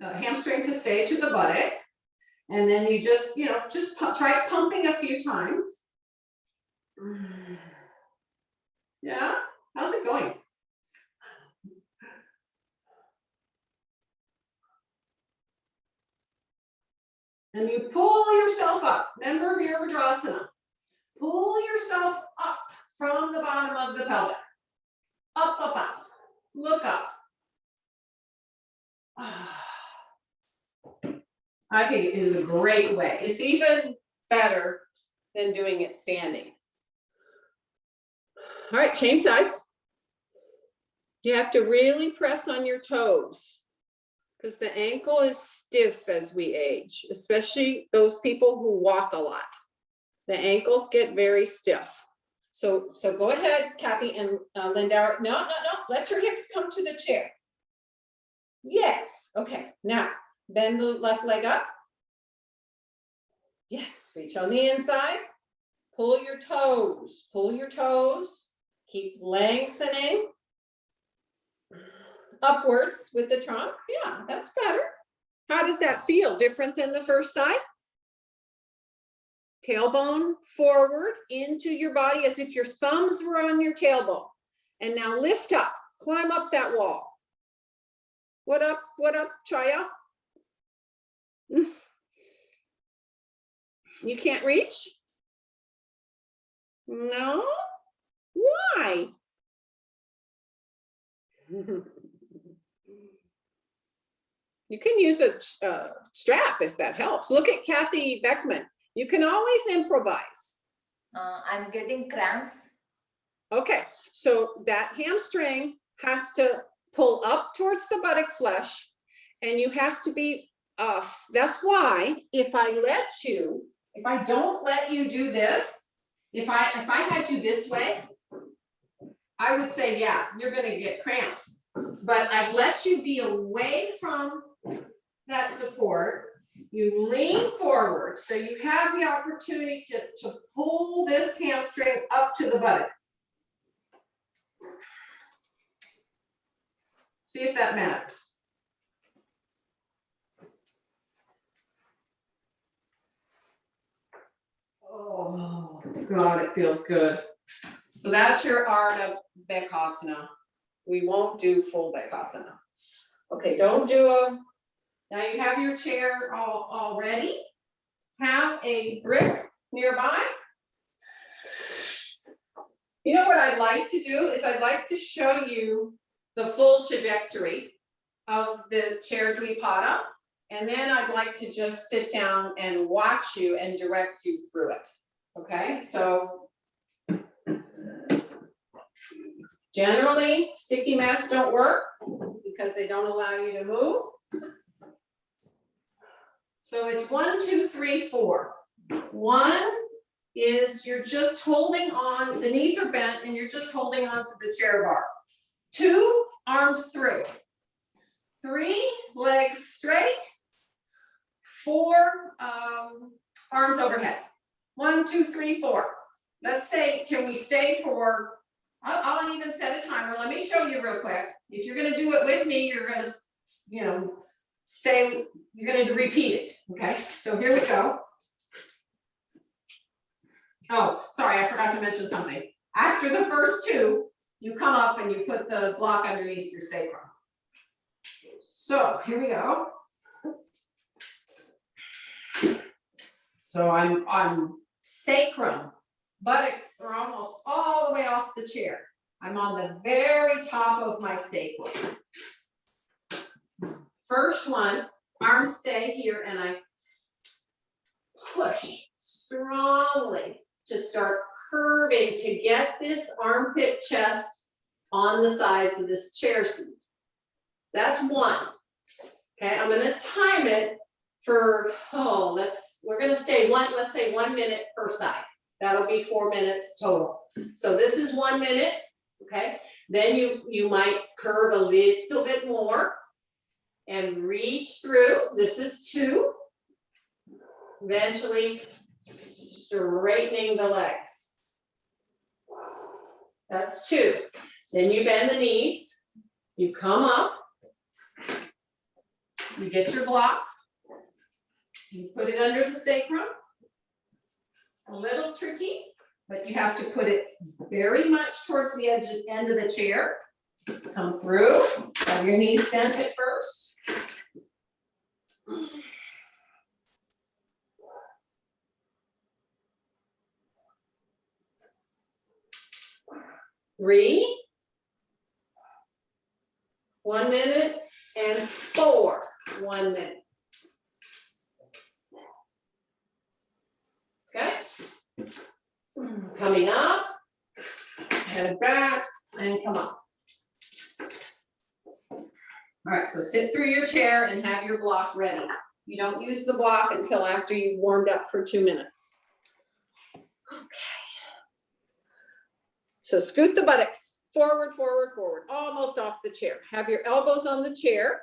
hamstring to stay to the buttock. And then you just, try pumping a few times. Yeah, how's it going? And you pull yourself up. Remember Parivartanasana. Pull yourself up from the bottom of the pelvic. Up, up, up. Look up. I think it is a great way. It's even better than doing it standing. All right, change sides. You have to really press on your toes because the ankle is stiff as we age, especially those people who walk a lot. The ankles get very stiff. So go ahead, Kathy and Linda. No, let your hips come to the chair. Yes, okay, now bend the left leg up. Yes, reach on the inside. Pull your toes, keep lengthening. Upwards with the trunk, yeah, that's better. How does that feel? Different than the first side? Tailbone forward into your body as if your thumbs were on your tailbone. And now lift up, climb up that wall. What up, Chaya? You can't reach? No? Why? You can use a strap if that helps. Look at Kathy Beckman. You can always improvise. I'm getting cramps. Okay, so that hamstring has to pull up towards the buttock flesh and you have to be off. That's why if I don't let you do this, if I had you this way, I would say, yeah, you're gonna get cramps. But I've let you be away from that support. You lean forward, so you have the opportunity to pull this hamstring up to the buttock. See if that matters. Oh God, it feels good. So that's your Ardha Bhujangasana. We won't do full Bhujangasana. Okay, don't do now you have your chair all ready. Have a brick nearby. You know what I'd like to do is I'd like to show you the full trajectory of the chair Dvipada. And then I'd like to just sit down and watch you and direct you through it. Okay, so generally sticky mats don't work because they don't allow you to move. So it's 1, 2, 3, 4. 1 is you're just holding on, the knees are bent and you're just holding on to the chair bar. 2, arms through. 3, legs straight. 4, arms overhead. 1, 2, 3, 4. Let's say, can we stay for, I'll even set a timer. Let me show you real quick. If you're gonna do it with me, you're gonna, you know, stay, you're gonna repeat it, okay? So here we go. Oh, sorry, I forgot to mention something. After the first 2, you come up and you put the block underneath your sacrum. So here we go. So I'm sacrum, buttocks are almost all the way off the chair. I'm on the very top of my sacrum. First one, arms stay here and I push strongly to start curving to get this armpit chest on the sides of this chair seat. That's 1. Okay, I'm gonna time it for, we're gonna stay let's say 1 minute per side. That'll be 4 minutes total. So this is 1 minute, okay? Then you might curve a little bit more and reach through. This is 2. Eventually straightening the legs. That's 2. Then you bend the knees, you come up, you get your block, you put it under the sacrum. A little tricky, but you have to put it very much towards the end of the chair. Come through, have your knees bent at first. 3, 1 minute, and 4, 1 minute. Okay, coming up, head back, and come up. All right, so sit through your chair and have your block ready. You don't use the block until after you've warmed up for 2 minutes. Okay. So scoot the buttocks forward, forward, forward, almost off the chair. Have your elbows on the chair.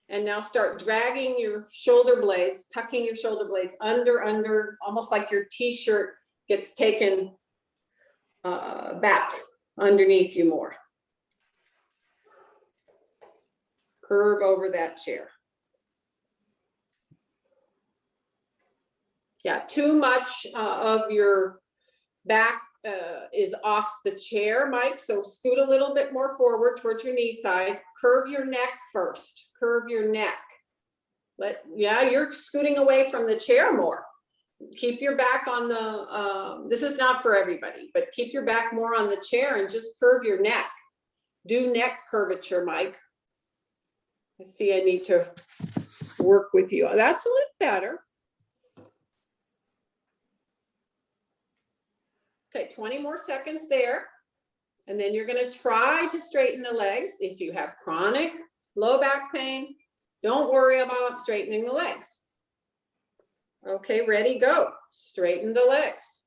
And now start dragging your shoulder blades, tucking your shoulder blades under, almost like your t-shirt gets taken back underneath you more. Curve over that chair. Yeah, too much of your back is off the chair, Mike, so scoot a little bit more forward towards your knee side. Curve your neck first, curve your neck. Yeah, you're scooting away from the chair more. Keep your back on the, this is not for everybody, but keep your back more on the chair and just curve your neck. Do neck curvature, Mike. I see I need to work with you. That's a little better. Okay, 20 more seconds there. And then you're gonna try to straighten the legs. If you have chronic low back pain, don't worry about straightening the legs. Okay, ready, go. Straighten the legs.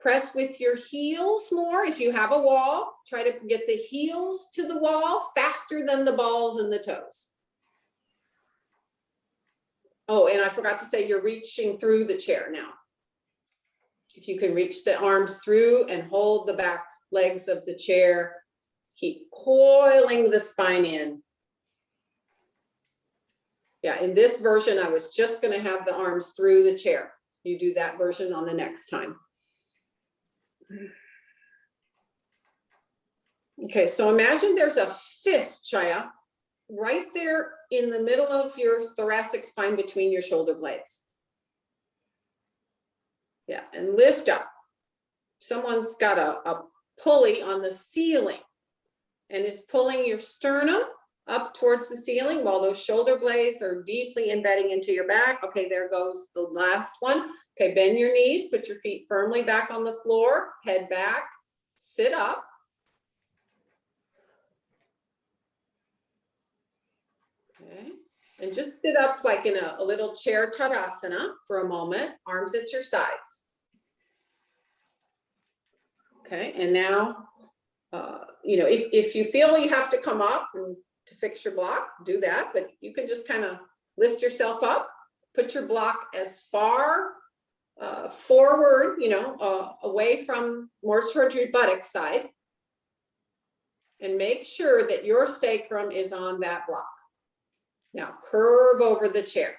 Press with your heels more. If you have a wall, try to get the heels to the wall faster than the balls and the toes. Oh, and I forgot to say you're reaching through the chair now. If you can reach the arms through and hold the back legs of the chair, keep coiling the spine in. Yeah, in this version, I was just going to have the arms through the chair. You do that version on the next time. Okay, so imagine there's a fist, Chaya, right there in the middle of your thoracic spine between your shoulder blades. Yeah, and lift up. someone's got a pulley on the ceiling and is pulling your sternum up towards the ceiling while those shoulder blades are deeply embedding into your back. Okay, there goes the last one. Okay, bend your knees, put your feet firmly back on the floor, head back, sit up. Okay, and just sit up like in a little chair Tadasana for a moment, arms at your sides. Okay, and now, you know, if you feel you have to come up and to fix your block, do that, but you can just kind of lift yourself up, put your block as far forward, you know, away from more towards your buttock side, and make sure that your sacrum is on that block. Now curve over the chair.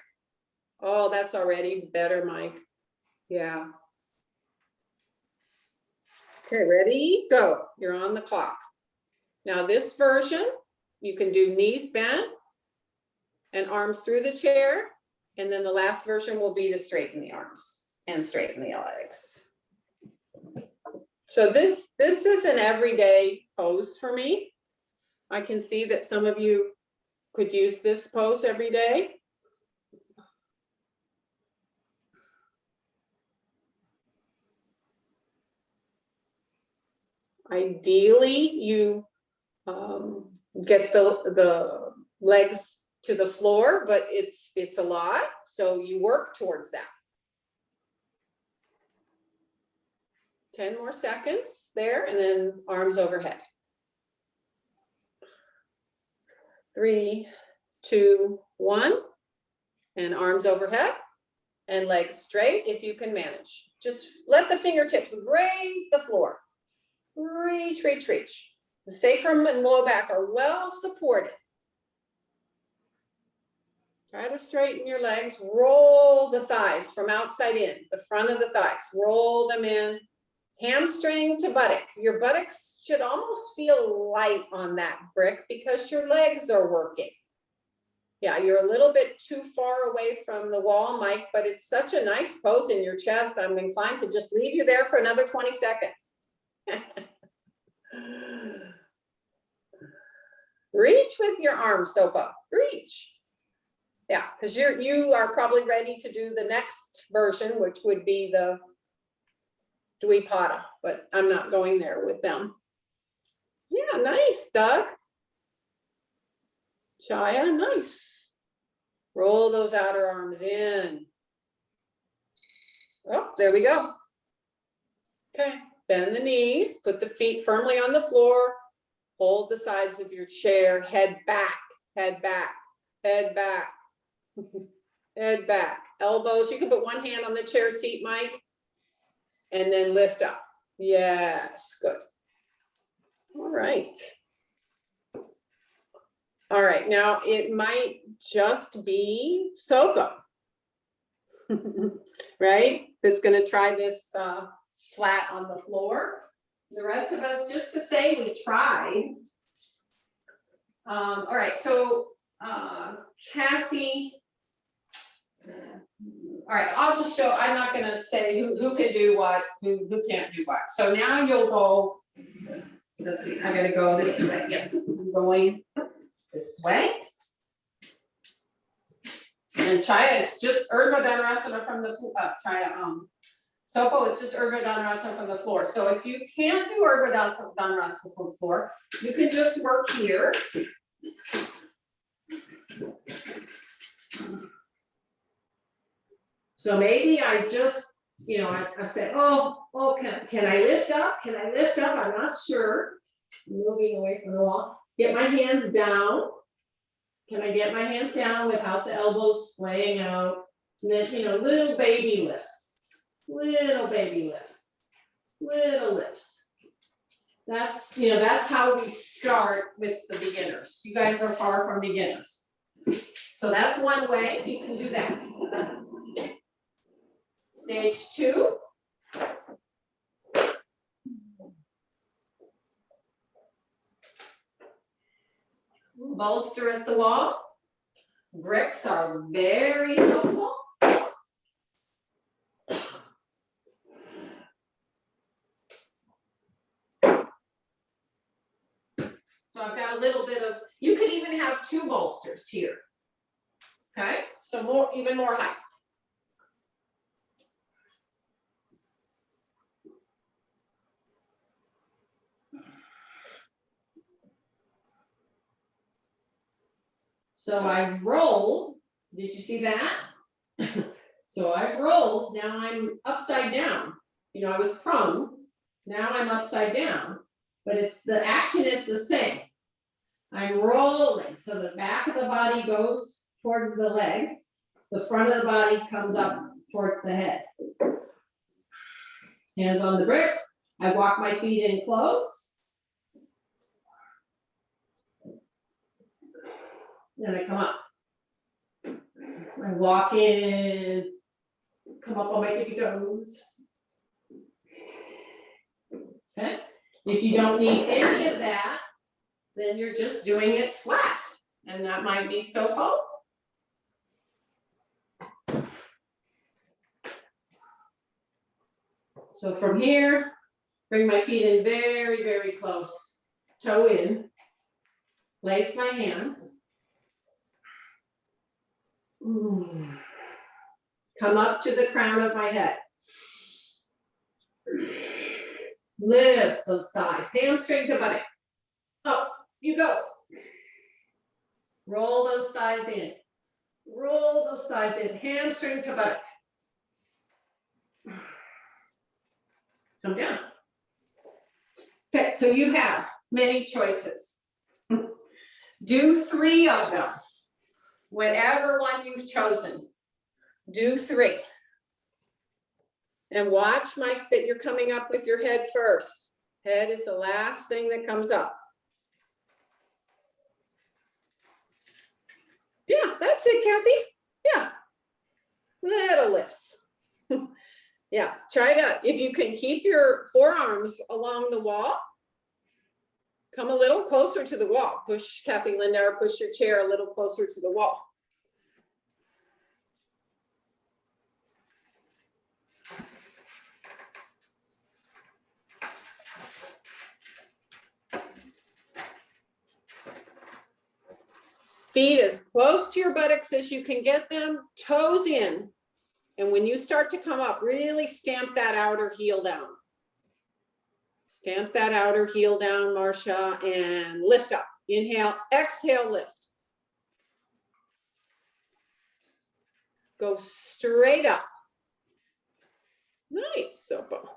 Oh, that's already better, Mike. Yeah. Okay, ready, go. You're on the clock. Now this version, you can do knees bent and arms through the chair. And then the last version will be to straighten the arms and straighten the legs. So this is an everyday pose for me. I can see that some of you could use this pose every day. Ideally, you get the legs to the floor, but it's a lot, so you work towards that. 10 more seconds there, and then arms overhead. 3, 2, 1, and arms overhead and legs straight if you can manage. Just let the fingertips graze the floor. Reach, reach, reach. The sacrum and low back are well supported. Try to straighten your legs. Roll the thighs from outside in, the front of the thighs. Roll them in. Hamstring to buttock. Your buttocks should almost feel light on that brick because your legs are working. Yeah, you're a little bit too far away from the wall, Mike, but it's such a nice pose in your chest. I'm inclined to just leave you there for another 20 seconds. Reach with your arms, Sopa. Reach. Yeah, because you are probably ready to do the next version, which would be the Dvipada, but I'm not going there with them. Yeah, nice, Doug. Chaya, nice. Roll those outer arms in. Oh, there we go. Okay, bend the knees, put the feet firmly on the floor, hold the sides of your chair, head back, head back, head back, head back. Elbows, you can put one hand on the chair seat, Mike, and then lift up. Yes, good. All right. All right, now it might just be Sopa, right? That's gonna try this flat on the floor. The rest of us, just to say we tried. All right, so Kathy. All right, I'll just show, I'm not gonna say who can do what, who can't do what. So now you'll go, let's see, I'm gonna go this way. Yep, I'm going this way. And Chaya, it's just Urdhva from the Chaya, Sopo, it's just Urdhva from the floor. So if you can't do Urdhva from the floor, you can just work here. So maybe I just, you know, I've said, oh, can I lift up? Can I lift up? I'm not sure. Moving away from the wall. Get my hands down. Can I get my hands down without the elbows splaying out? And then, you know, little baby lifts. Little baby lifts. Little lifts. That's, you know, that's how we start with the beginners. You guys are far from beginners. So that's one way you can do that. Stage 2. Bolster at the wall. Bricks are very helpful. have 2 bolsters here. Okay, so more, even more height. So I rolled, did you see that? So I've rolled, now I'm upside down. You know, I was prone, now I'm upside down, but it's, the action is the same. I'm rolling, so the back of the body goes towards the legs, the front of the body comes up towards the head. Hands on the bricks, I walk my feet in close. And I come up. I walk in, come up on my tippy toes. Okay, if you don't need any of that, then you're just doing it flat, and that might be so cool. So from here, bring my feet in very, very close, toe in, place my hands. Come up to the crown of my head. Lift those thighs, hamstring to buttock. Up you go. Roll those thighs in. Roll those thighs in, hamstring to buttock. Come down. Okay, so you have many choices. Do 3 of them. Whatever one you've chosen, do 3. And watch, Mike, that you're coming up with your head first. Head is the last thing that comes up. Yeah, that's it, Kathy. Yeah. Little lifts. Yeah, try to, if you can keep your forearms along the wall, come a little closer to the wall. Push, Kathy Lindauer, push your chair a little closer to the wall. Feet as close to your buttocks as you can get them, toes in. And when you start to come up, really stamp that outer heel down. Stamp that outer heel down, Marcia, and lift up. Inhale, exhale, lift. Go straight up. Nice, Sopo.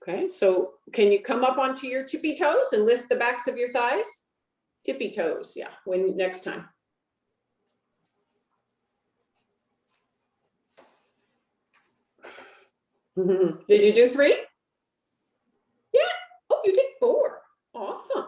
Okay, so can you come up onto your tippy toes and lift the backs of your thighs? Tippy toes, yeah, when next time. Did you do 3? Yeah, oh, you did 4, awesome.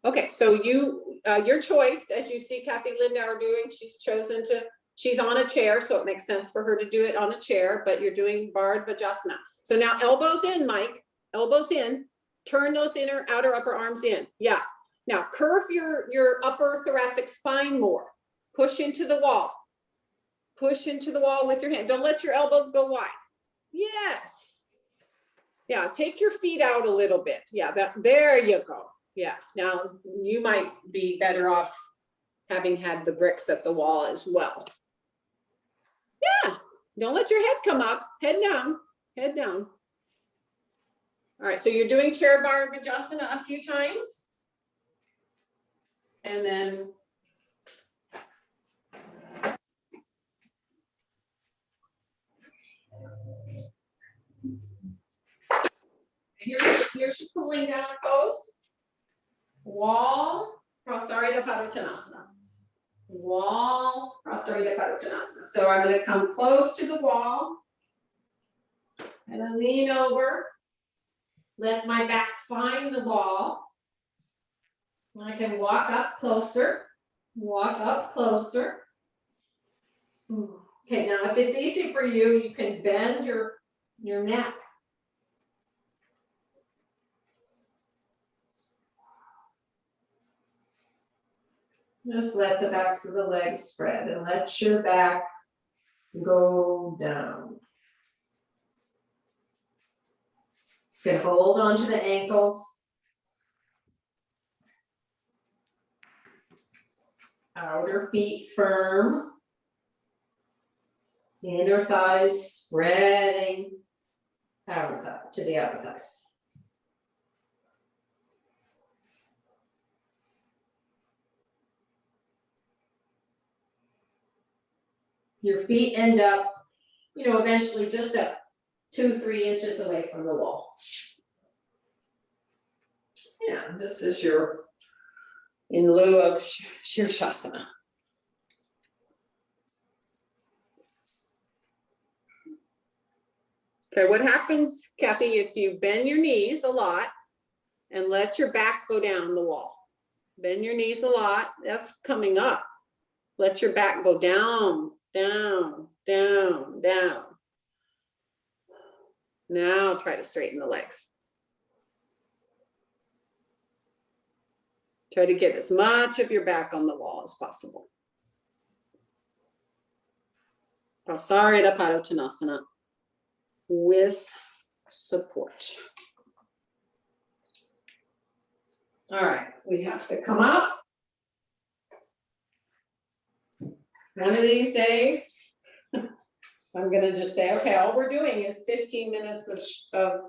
Okay, so you, your choice, as you see Kathy Lindauer doing, she's chosen to, she's on a chair, so it makes sense for her to do it on a chair, but you're doing Bhujangasana. So now elbows in, Mike, elbows in, turn those inner, outer, upper arms in, yeah. Now curve your upper thoracic spine more. Push into the wall. Push into the wall with your hand. Don't let your elbows go wide. Yes. Yeah, take your feet out a little bit. Yeah, there you go. Yeah, now you might be better off having had the bricks at the wall as well. Yeah, don't let your head come up. Head down, head down. All right, so you're doing chair Bhujangasana a few times. And then here's your cooling down pose. Wall, Parivartanasana. Wall, Parivartanasana. So I'm going to come close to the wall and then lean over. Let my back find the wall. I can walk up closer. Walk up closer. Okay, now if it's easy for you, you can bend your neck. Just let the backs of the legs spread and let your back go down. You can hold onto the ankles. Outer feet firm. Inner thighs spreading outer thigh to the outer thighs. Your feet end up, eventually just 2-3 inches away from the wall. Yeah, this is your, In lieu of Shavasana. Okay, what happens, Kathy, if you bend your knees a lot and let your back go down the wall? Bend your knees a lot, that's coming up. Let your back go down, down, down, down. Now try to straighten the legs. Try to get as much of your back on the wall as possible. Parivartanasana with support. All right, we have to come up. One of these days, I'm gonna just say, okay, all we're doing is 15 minutes of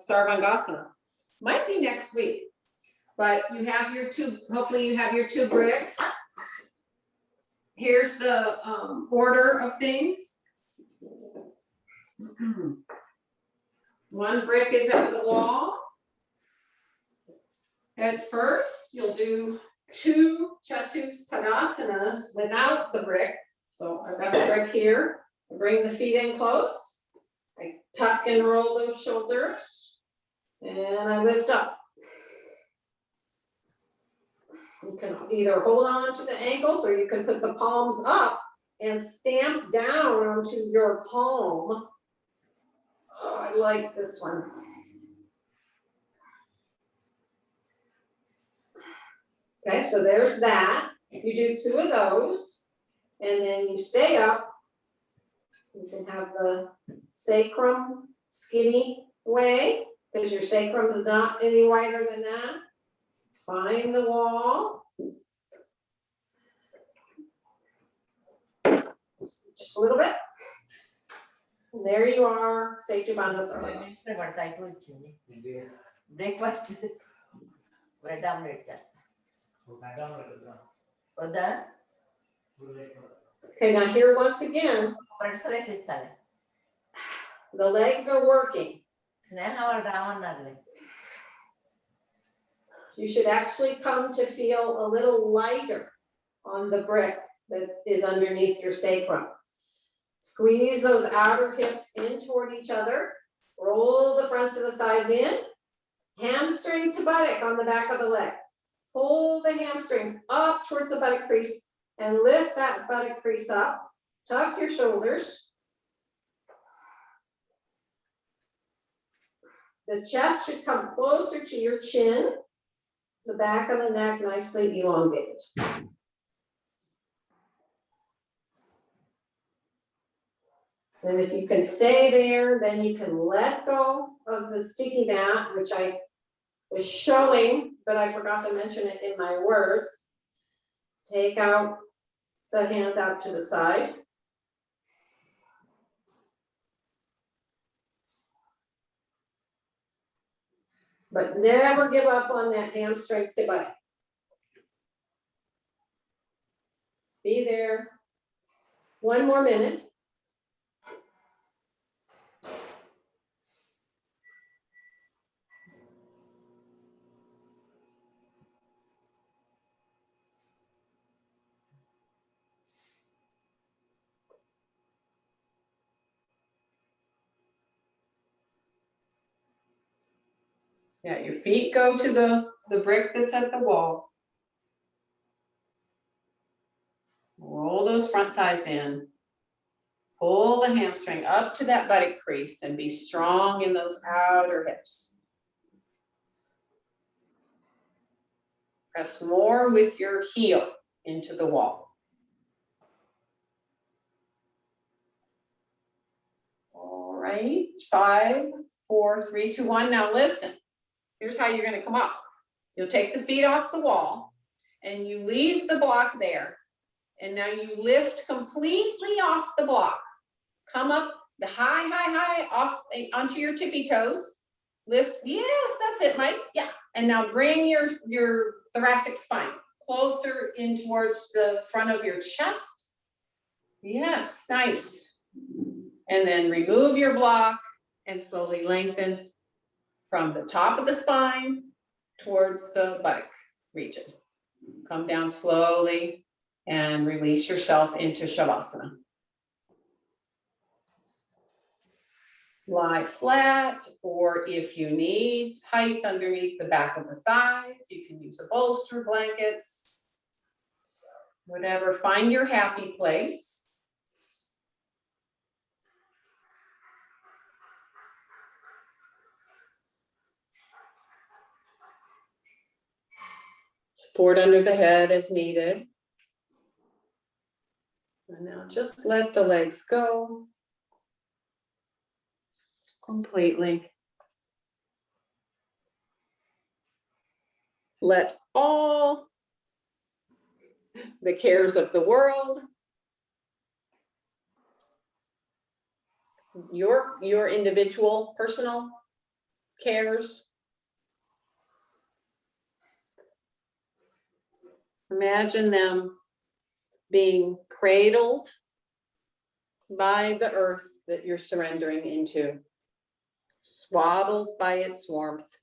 Bhujangasana. Might be next week, but you have your hopefully you have your 2 bricks. Here's the order of things. One brick is at the wall. At first, you'll do 2 Tadasanas without the brick. So I've got the brick here. I bring the feet in close. I tuck and roll those shoulders. And I lift up. You can either hold on to the ankles or you can put the palms up and stamp down onto your palm. Oh, I like this one. Okay, so there's that. You do 2 of those, and then you stay up. You can have the sacrum skinny way, because your sacrum is not any wider than that. Find the wall. Just a little bit. And there you are, Bhujangasana. Breakfast. Bread omelette just. Okay, now here once again, Bread slice istale. the legs are working. Sneha Ravanarle. You should actually come to feel a little lighter on the brick that is underneath your sacrum. Squeeze those outer hips in toward each other. Roll the fronts of the thighs in. Hamstring to buttock on the back of the leg. Pull the hamstrings up towards the buttock crease and lift that buttock crease up. Tuck your shoulders. The chest should come closer to your chin. The back of the neck nicely elongated. And if you can stay there, then you can let go of the sticky mat, which I was showing, but I forgot to mention it in my words. Take out the hands out to the side. But never give up on that hamstring to buttock. Be there. 1 more minute. Yeah, your feet go to the brick that's at the wall. Roll those front thighs in. Pull the hamstring up to that buttock crease and be strong in those outer hips. Press more with your heel into the wall. All right, 5, 4, 3, 2, 1. Now listen, here's how you're gonna come up. You'll take the feet off the wall and you leave the block there And now you lift completely off the block. Come up the high off onto your tippy toes. Lift, yes, that's it, Mike. Yeah. And now bring your thoracic spine closer in towards the front of your chest. Yes, nice. And then remove your block and slowly lengthen from the top of the spine towards the buttock region. Come down slowly and release yourself into Shavasana. Lie flat, or if you need height underneath the back of the thighs, you can use a bolster, blankets, whatever. Find your happy place. Support under the head as needed. And now just let the legs go completely. Let all the cares of the world, your individual personal cares, imagine them being cradled by the earth that you're surrendering into, swaddled by its warmth.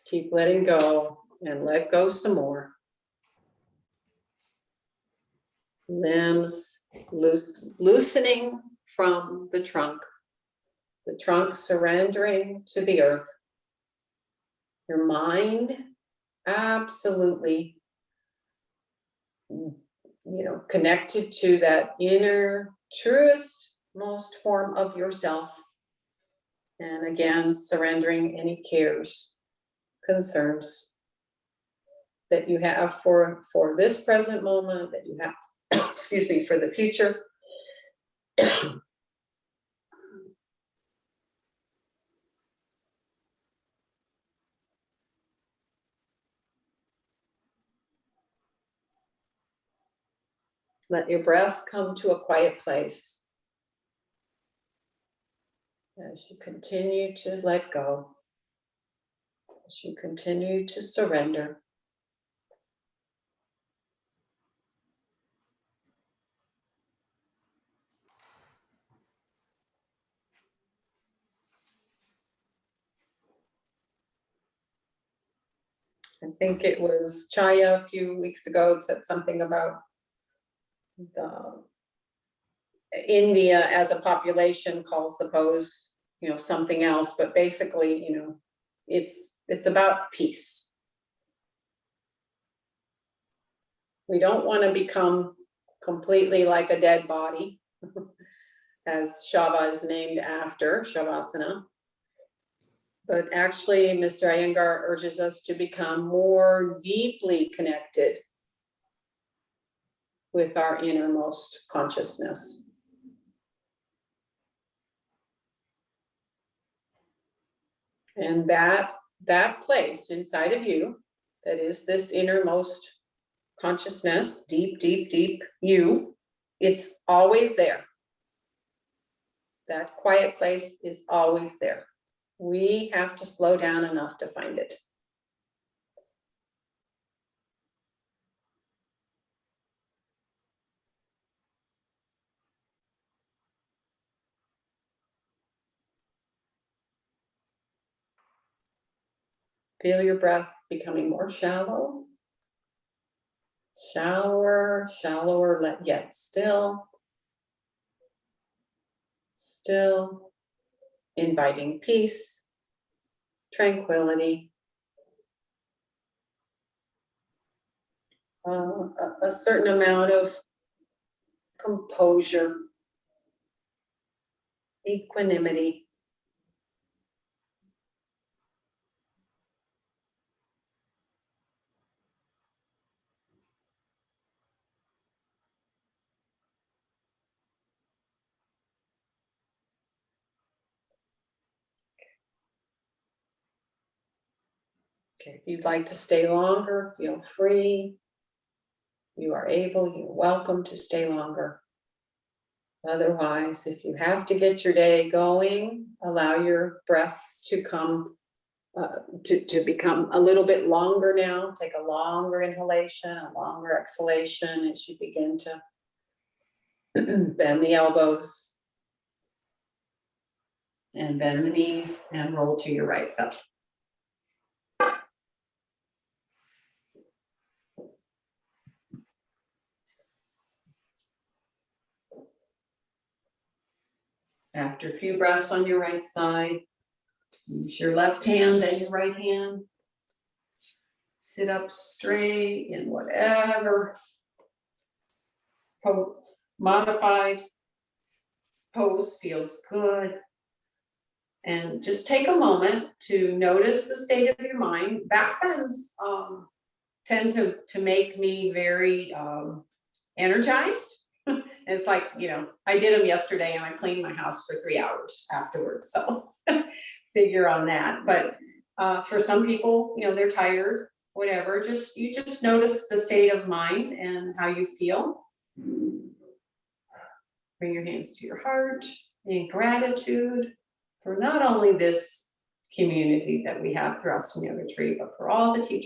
Keep letting go and let go some more. Limbs loosening from the trunk surrendering to the earth. Your mind absolutely, connected to that inner, truest, most form of yourself. And again, surrendering any cares, concerns that you have for this present moment, that you have, excuse me, for the future. Let your breath come to a quiet place as you continue to let go, as you continue to surrender. I think it was Chaya a few weeks ago said something about the India as a population calls the pose, something else, but basically, it's about peace. We don't want to become completely like a dead body, as Shava is named after, Shavasana. But actually, Mr. Iyengar urges us to become more deeply connected with our innermost consciousness. And that place inside of you, that is this innermost consciousness, deep, deep, deep you, it's always there. That quiet place is always there. We have to slow down enough to find it. Feel your breath becoming more shallow. Shallower, shallower, yet still. Still inviting peace, tranquility, a certain amount of composure, equanimity. If you'd like to stay longer, feel free. You are able, you're welcome to stay longer. Otherwise, if you have to get your day going, allow your breaths to come, to become a little bit longer now. Take a longer inhalation, a longer exhalation as you begin to bend the elbows and bend the knees and roll to your right side. After a few breaths on your right side, use your left hand, then your right hand. Sit up straight in whatever modified pose feels good. And just take a moment to notice the state of your mind. Back bends tend to make me very energized. It's like, you know, I did them yesterday and I cleaned my house for 3 hours afterwards. So figure on that. But for some people, you know, they're tired, whatever. You just notice the state of mind and how you feel. Bring your hands to your heart in gratitude for not only this community that we have through us from the other tree, but for all the teachers